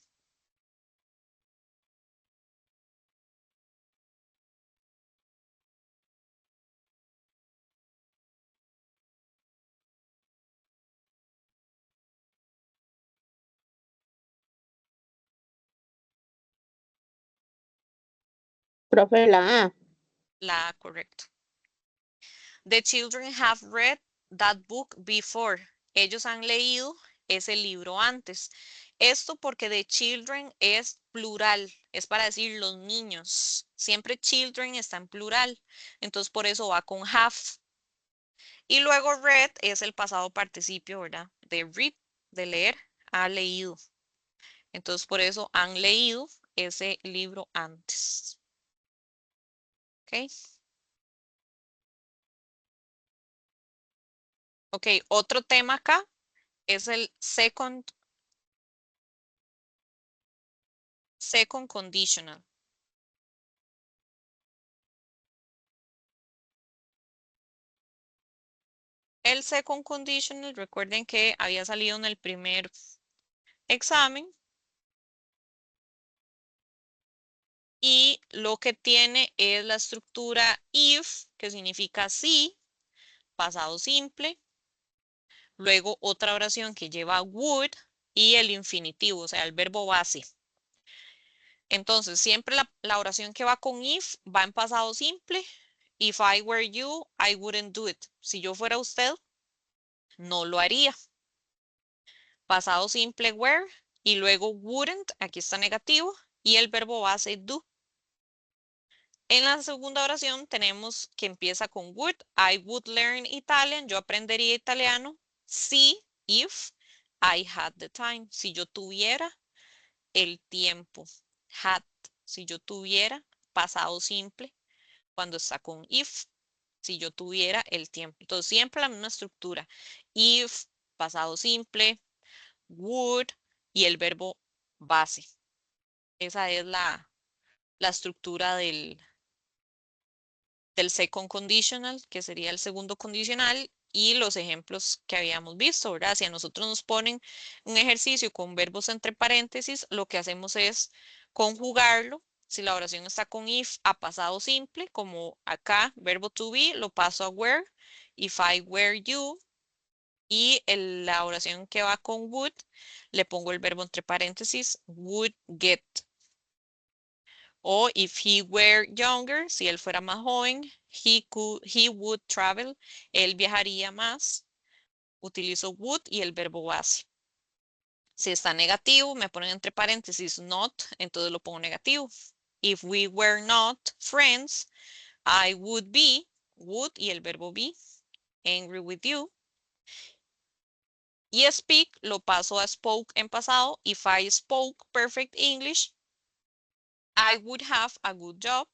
Profe, la A. La correcto. The children have read that book before. Ellos han leído ese libro antes. Esto porque the children es plural, es para decir los niños. Siempre children está en plural, entonces por eso va con have. Y luego read es el pasado participio, ¿verdad? De read, de leer, ha leído. Entonces por eso han leído ese libro antes. ¿Ok? Ok, otro tema acá es el second conditional. El second conditional, recuerden que había salido en el primer examen. Y lo que tiene es la estructura if, que significa sí, pasado simple. Luego otra oración que lleva would y el infinitivo, o sea, el verbo base. Entonces, siempre la oración que va con if va en pasado simple. If I were you, I wouldn't do it. Si yo fuera usted, no lo haría. Pasado simple were y luego wouldn't, aquí está negativo, y el verbo base do. En la segunda oración tenemos que empieza con would. I would learn Italian. Yo aprendería italiano si, if I had the time. Si yo tuviera el tiempo. Had. Si yo tuviera pasado simple cuando está con if. Si yo tuviera el tiempo. Entonces siempre la misma estructura. If, pasado simple, would y el verbo base. Esa es la estructura del second conditional, que sería el segundo condicional, y los ejemplos que habíamos visto, ¿verdad? Si a nosotros nos ponen un ejercicio con verbos entre paréntesis, lo que hacemos es conjugarlo. Si la oración está con if a pasado simple, como acá, verbo to be, lo paso a were. If I were you. Y la oración que va con would, le pongo el verbo entre paréntesis, would get. O if he were younger, si él fuera más joven, he would travel, él viajaría más. Utilizo would y el verbo base. Si está negativo, me ponen entre paréntesis not, entonces lo pongo negativo. If we were not friends, I would be, would y el verbo be, angry with you. Y speak lo paso a spoke en pasado. If I spoke perfect English, I would have a good job.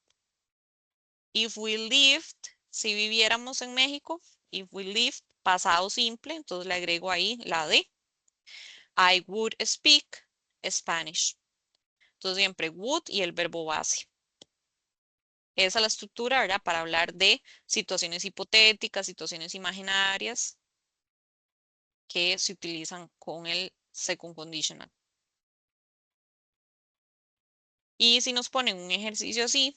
If we lived, si viviéramos en México, if we lived, pasado simple, entonces le agrego ahí la de. I would speak Spanish. Entonces siempre would y el verbo base. Esa es la estructura, ¿verdad? Para hablar de situaciones hipotéticas, situaciones imaginarias que se utilizan con el second conditional. Y si nos ponen un ejercicio así,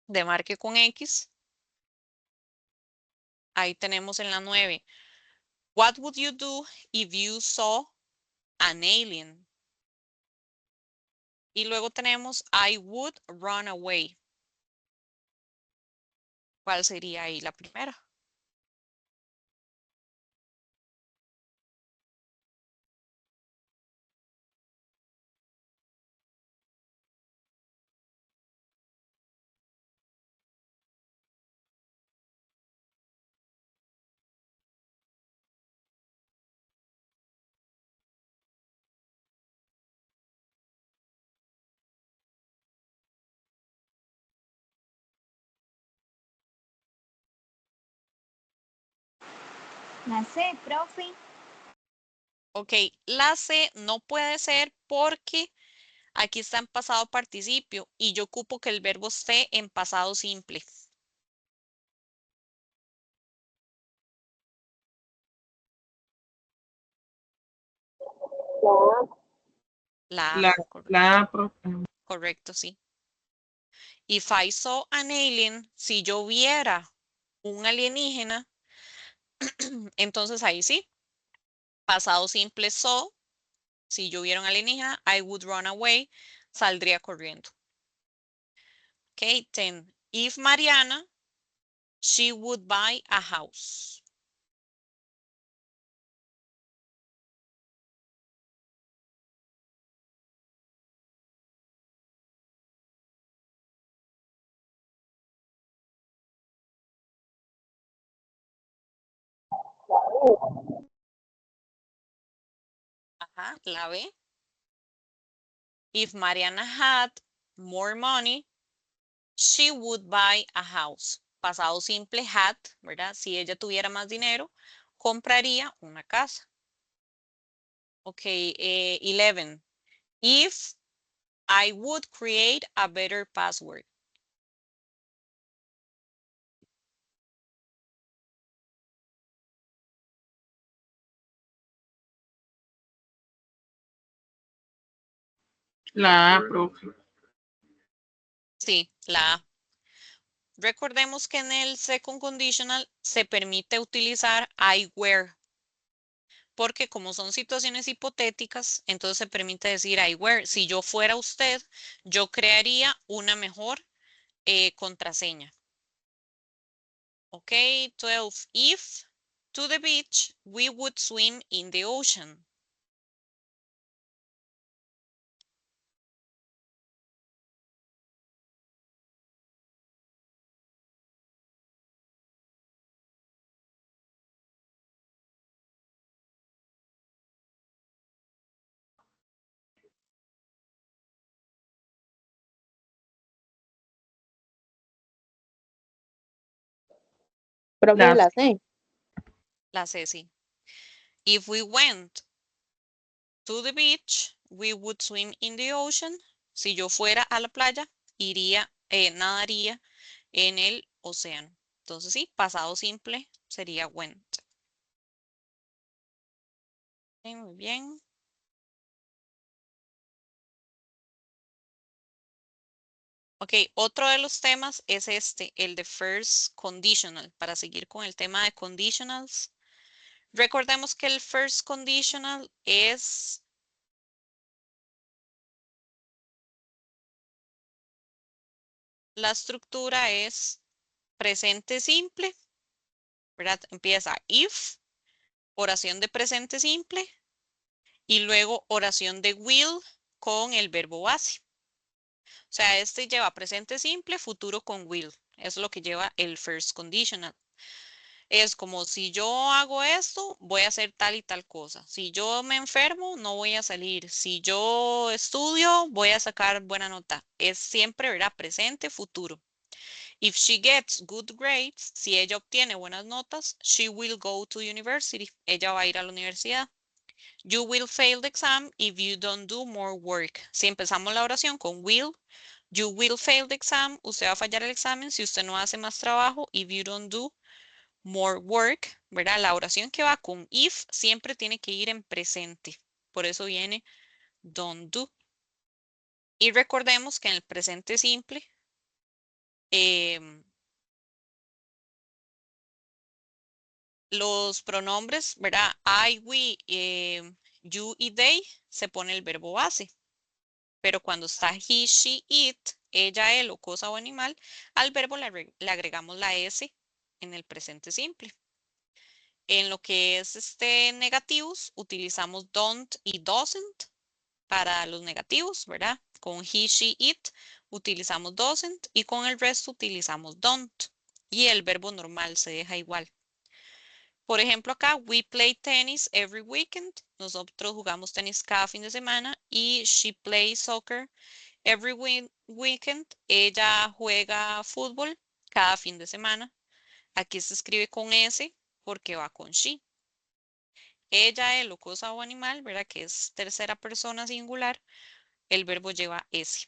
de marque con X, ahí tenemos en la 9. What would you do if you saw an alien? Y luego tenemos I would run away. ¿Cuál sería ahí la primera? La C, profe. Ok, la C no puede ser porque aquí está en pasado participio y yo ocupo que el verbo esté en pasado simple. La A, correcto. La A, profe. Correcto, sí. If I saw an alien, si yo viera un alienígena, entonces ahí sí. Pasado simple saw. Si yo viera un alienígena, I would run away. Saldría corriendo. Ok, 10. If Mariana, she would buy a house. Ajá, la B. If Mariana had more money, she would buy a house. Pasado simple had, ¿verdad? Si ella tuviera más dinero, compraría una casa. Ok, 11. If I would create a better password. La A, profe. Sí, la A. Recordemos que en el second conditional se permite utilizar I were, porque como son situaciones hipotéticas, entonces se permite decir I were. Si yo fuera usted, yo crearía una mejor contraseña. Ok, 12. If to the beach, we would swim in the ocean. Profe, La la C. La C, sí. If we went to the beach, we would swim in the ocean. Si yo fuera a la playa, nadaría en el océano. Entonces sí, pasado simple sería went. Ok, muy bien. Ok, otro de los temas es el de first conditional. Para seguir con el tema de conditionals, recordemos que el first conditional es la estructura es presente simple, ¿verdad? Empieza if, oración de presente simple y luego oración de will con el verbo base. O sea, este lleva presente simple, futuro con will. Eso es lo que lleva el first conditional. Es como si yo hago esto, voy a hacer tal y tal cosa. Si yo me enfermo, no voy a salir. Si yo estudio, voy a sacar buena nota. Es siempre, ¿verdad? Presente, futuro. If she gets good grades, si ella obtiene buenas notas, she will go to university. Ella va a ir a la universidad. You will fail the exam if you don't do more work. Si empezamos la oración con will, you will fail the exam. Usted va a fallar el examen si usted no hace más trabajo. If you don't do more work, ¿verdad? La oración que va con if siempre tiene que ir en presente. Por eso viene don't do. Y recordemos que en el presente simple, los pronombres, ¿verdad? I, we, you y they, se pone el verbo base. Pero cuando está he, she, it, ella, él o cosa o animal, al verbo le agregamos la S en el presente simple. En lo que es negativos, utilizamos don't y doesn't para los negativos, ¿verdad? Con he, she, it utilizamos doesn't y con el resto utilizamos don't. Y el verbo normal se deja igual. Por ejemplo, acá, we play tennis every weekend. Nosotros jugamos tenis cada fin de semana. Y she plays soccer every weekend. Ella juega fútbol cada fin de semana. Aquí se escribe con S porque va con she. Ella, él o cosa o animal, ¿verdad? Que es tercera persona singular. El verbo lleva S.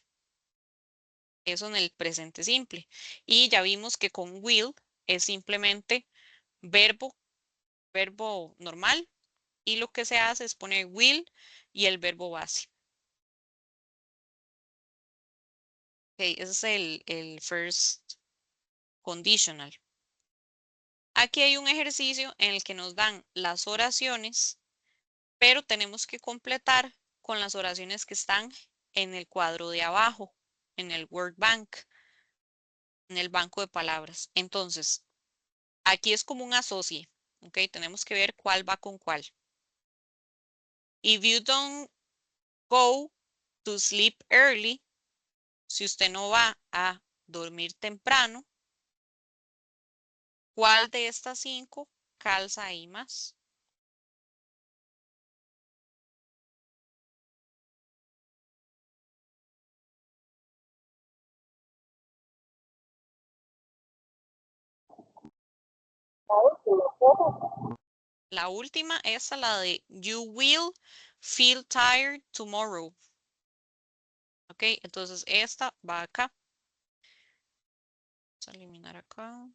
Eso en el presente simple. Y ya vimos que con will es simplemente verbo normal. Y lo que se hace es poner will y el verbo base. Okay, ese es el first conditional. Aquí hay un ejercicio en el que nos dan las oraciones, pero tenemos que completar con las oraciones que están en el cuadro de abajo, en el word bank, en el banco de palabras. Entonces, aquí es como un asocie, ¿ok? Tenemos que ver cuál va con cuál. If you don't go to sleep early, si usted no va a dormir temprano, ¿cuál de estas 5 calza ahí más? La última es la de you will feel tired tomorrow. Ok, entonces esta va acá. Vamos a eliminar acá.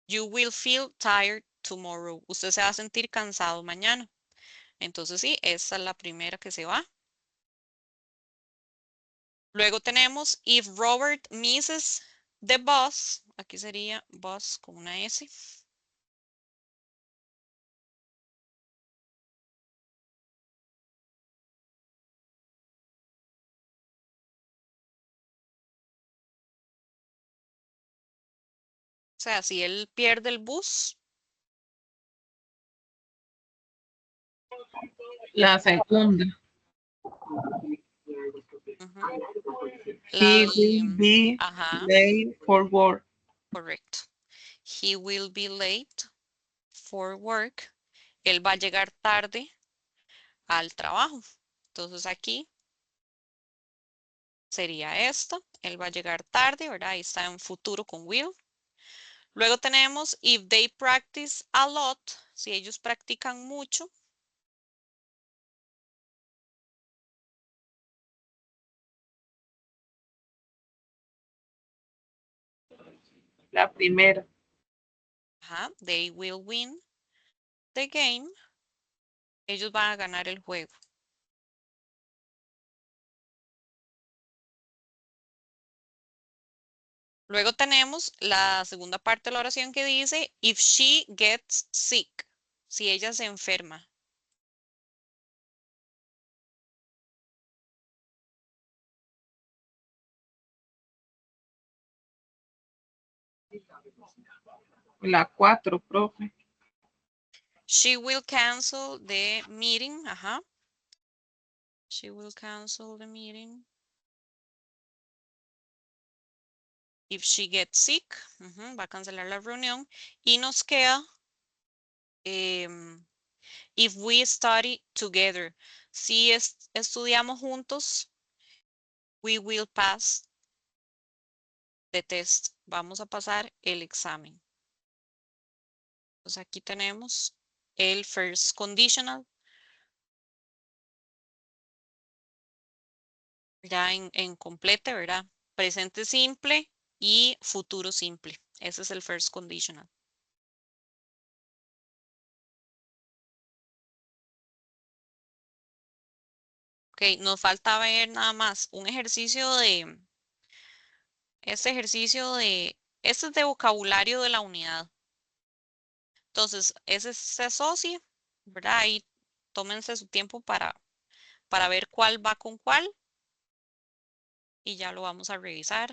You will feel tired tomorrow. Usted se va a sentir cansado mañana. Entonces sí, esta es la primera que se va. Luego tenemos if Robert misses the bus. Aquí sería bus con una S. O sea, si él pierde el bus. La segunda. He will be late for work. Correcto. He will be late for work. Él va a llegar tarde al trabajo. Entonces aquí sería esto. Él va a llegar tarde, ¿verdad? Ahí está en futuro con will. Luego tenemos if they practice a lot. Si ellos practican mucho. La primera. Ajá, they will win the game. Ellos van a ganar el juego. Luego tenemos la segunda parte de la oración que dice if she gets sick. Si ella se enferma. La 4, profe. She will cancel the meeting. Ajá. She will cancel the meeting. If she gets sick, va a cancelar la reunión. Y nos queda, if we study together. Si estudiamos juntos, we will pass the test. Vamos a pasar el examen. Entonces aquí tenemos el first conditional. Ya en complete, ¿verdad? Presente simple y futuro simple. Ese es el first conditional. Ok, nos falta ver nada más un ejercicio de, este es de vocabulario de la unidad. Entonces, ese se asocia, ¿verdad? Ahí tómense su tiempo para ver cuál va con cuál y ya lo vamos a revisar.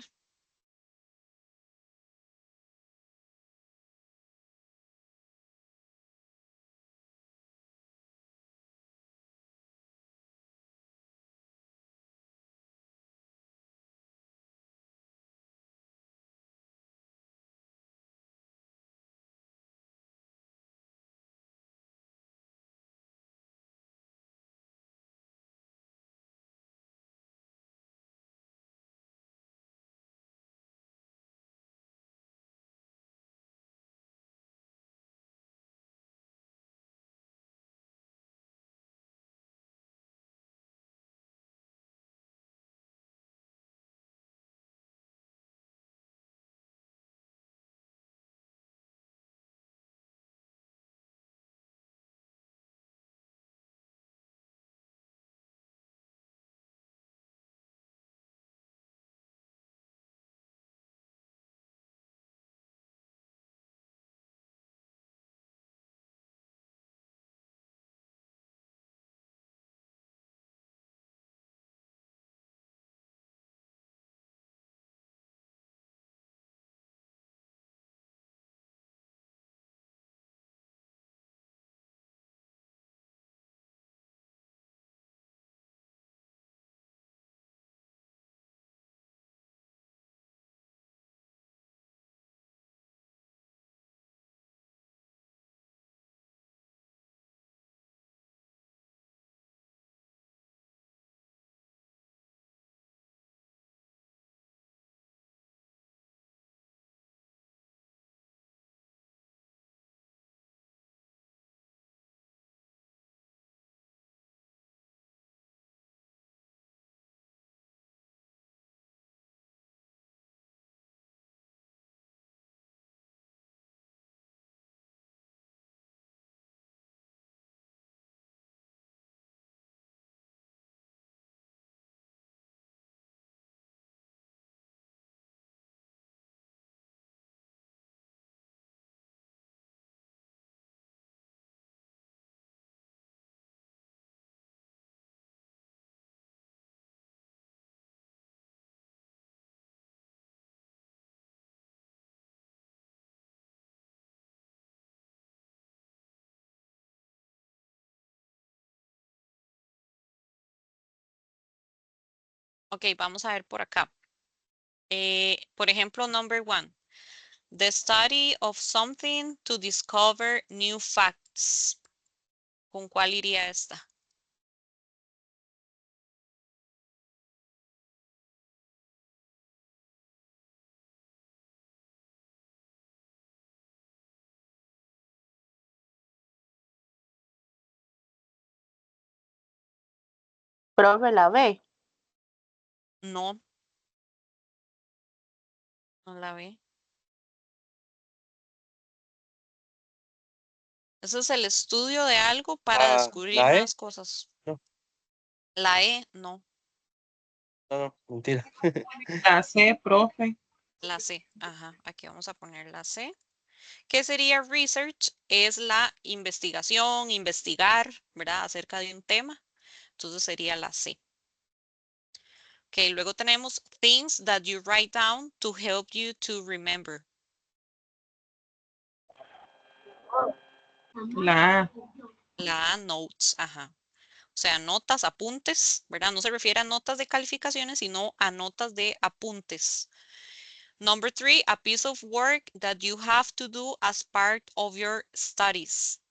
Ok, vamos a ver por acá. Por ejemplo, number one. The study of something to discover new facts. ¿Con cuál iría esta? Profe, la B. No, no la ve. Eso es el estudio de algo para descubrir ¿La E? nuevas cosas. No, La E, no. no, mentira. La C, profe. La C. Ajá, aquí vamos a poner la C. ¿Qué sería research? Es la investigación, investigar, ¿verdad? Acerca de un tema. Entonces sería la C. Ok, luego tenemos things that you write down to help you to remember. La A. La A, notes, ajá. O sea, notas, apuntes, ¿verdad? No se refiere a notas de calificaciones, sino a notas de apuntes. Number three, a piece of work that you have to do as part of your studies.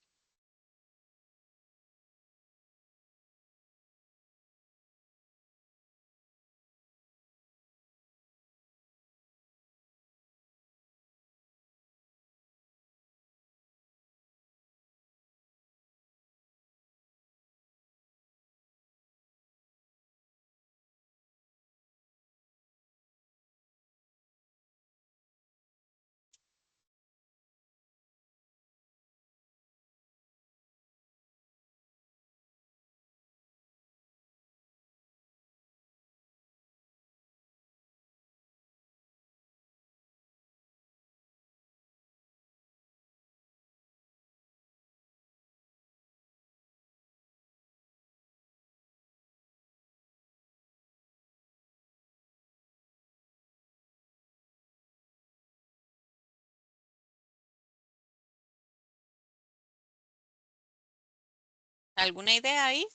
¿Alguna idea ahí?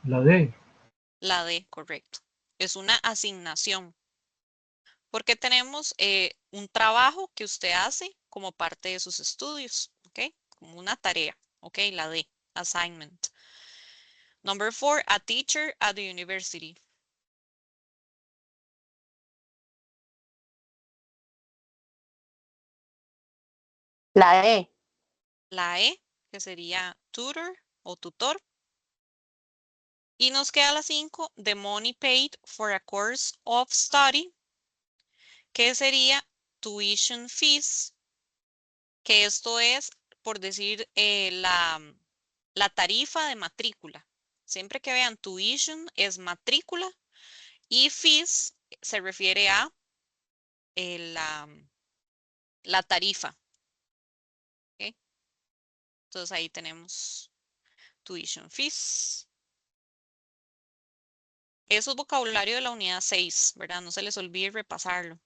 La D. La D, correcto. Es una asignación. Porque tenemos un trabajo que usted hace como parte de sus estudios, ¿ok? Como una tarea, ¿ok? La D, assignment. Number 4, a teacher at the university. La E. La E, que sería tutor o tutor. Y nos queda la 5, the money paid for a course of study, que sería tuition fees, que esto es, por decir, la tarifa de matrícula. Siempre que vean tuition es matrícula y fees se refiere a la tarifa. ¿Ok? Entonces ahí tenemos tuition fees. Eso es vocabulario de la unidad 6, ¿verdad? No se les olvide repasarlo.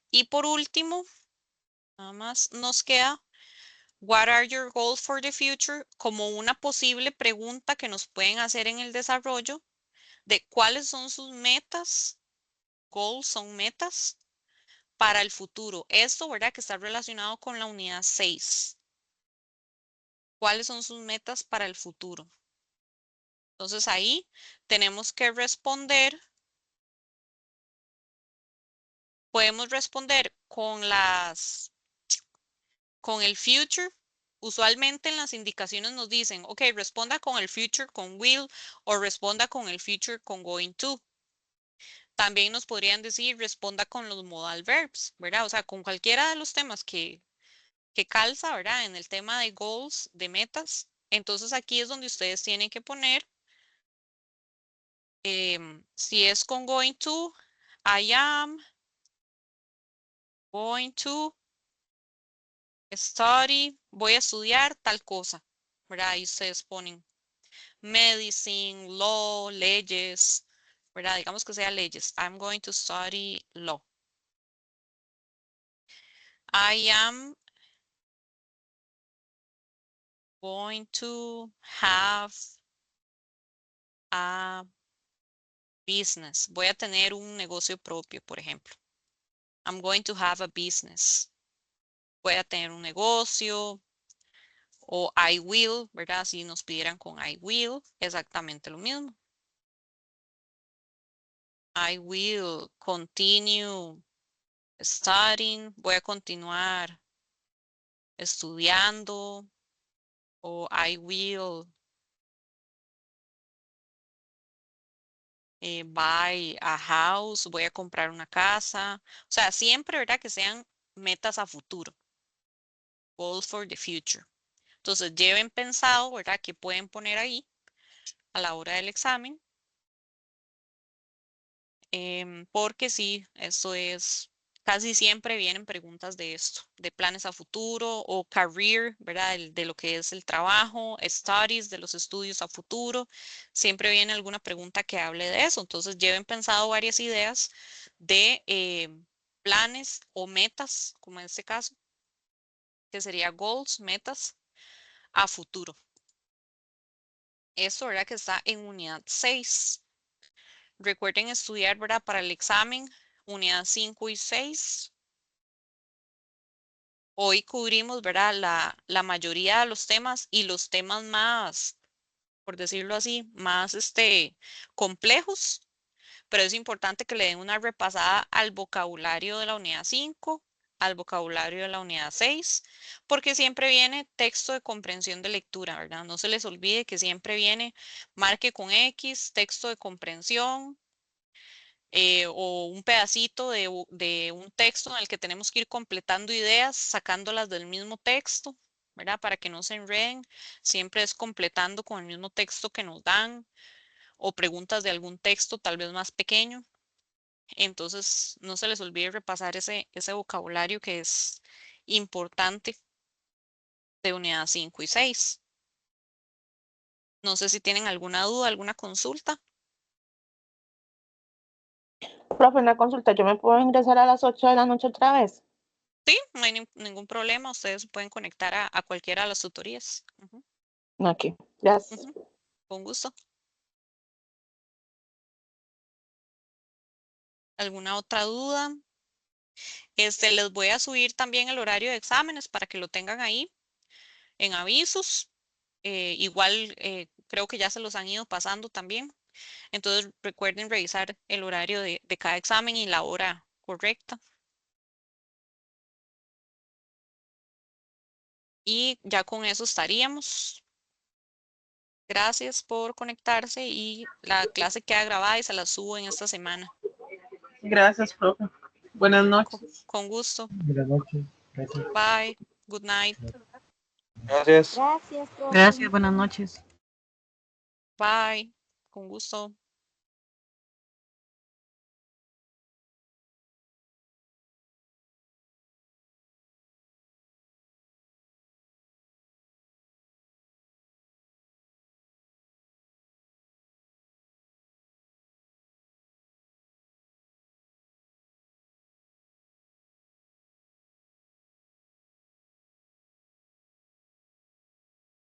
Y por último, nada más nos queda What are your goals for the future? Como una posible pregunta que nos pueden hacer en el desarrollo de cuáles son sus metas. Goals son metas para el futuro. Esto, ¿verdad? Que está relacionado con la unidad 6. ¿Cuáles son sus metas para el futuro? Entonces ahí tenemos que responder. Podemos responder con el future. Usualmente en las indicaciones nos dicen, ok, responda con el future con will o responda con el future con going to. También nos podrían decir, responda con los modal verbs, ¿verdad? O sea, con cualquiera de los temas que calza, ¿verdad? En el tema de goals, de metas. Entonces aquí es donde ustedes tienen que poner, si es con going to, I am going to study, voy a estudiar tal cosa, ¿verdad? Ahí ustedes ponen medicine, law, leyes, ¿verdad? Digamos que sea leyes. I'm going to study law. I am going to have a business. Voy a tener un negocio propio, por ejemplo. I'm going to have a business. Voy a tener un negocio. O I will, ¿verdad? Si nos pidieran con I will, exactamente lo mismo. I will continue studying. Voy a continuar estudiando. O I will buy a house. Voy a comprar una casa. O sea, siempre, ¿verdad? Que sean metas a futuro. Goals for the future. Entonces, lleven pensado, ¿verdad? Que pueden poner ahí a la hora del examen. Porque sí, esto es, casi siempre vienen preguntas de esto, de planes a futuro o career, ¿verdad? De lo que es el trabajo, studies, de los estudios a futuro. Siempre viene alguna pregunta que hable de eso. Entonces, lleven pensado varias ideas de planes o metas, como en este caso, que sería goals, metas a futuro. Esto, ¿verdad? Que está en unidad 6. Recuerden estudiar, ¿verdad? Para el examen, unidad 5 y 6. Hoy cubrimos, ¿verdad? La mayoría de los temas y los temas más, por decirlo así, más complejos, pero es importante que le den una repasada al vocabulario de la unidad 5, al vocabulario de la unidad 6, porque siempre viene texto de comprensión de lectura, ¿verdad? No se les olvide que siempre viene marque con X, texto de comprensión, o un pedacito de un texto en el que tenemos que ir completando ideas, sacándolas del mismo texto, ¿verdad? Para que no se enreden, siempre es completando con el mismo texto que nos dan o preguntas de algún texto tal vez más pequeño. Entonces, no se les olvide repasar ese vocabulario que es importante de unidad 5 y 6. No sé si tienen alguna duda, alguna consulta. profe, una consulta. ¿Yo me puedo ingresar a las 8 de la noche otra vez? Sí, no hay ningún problema. Ustedes pueden conectar a cualquiera de las tutorías. Aquí. Gracias. Con gusto. ¿Alguna otra duda? Les voy a subir también el horario de exámenes para que lo tengan ahí en avisos. Igual creo que ya se los han ido pasando también. Entonces recuerden revisar el horario de cada examen y la hora correcta. Y ya con eso estaríamos. Gracias por conectarse y la clase queda grabada y se la subo en esta semana. Gracias, profe. Buenas noches. Con gusto. Buenas noches. Gracias. Bye. Good night. Gracias. Gracias, profe. Gracias, buenas noches. Bye. Con gusto.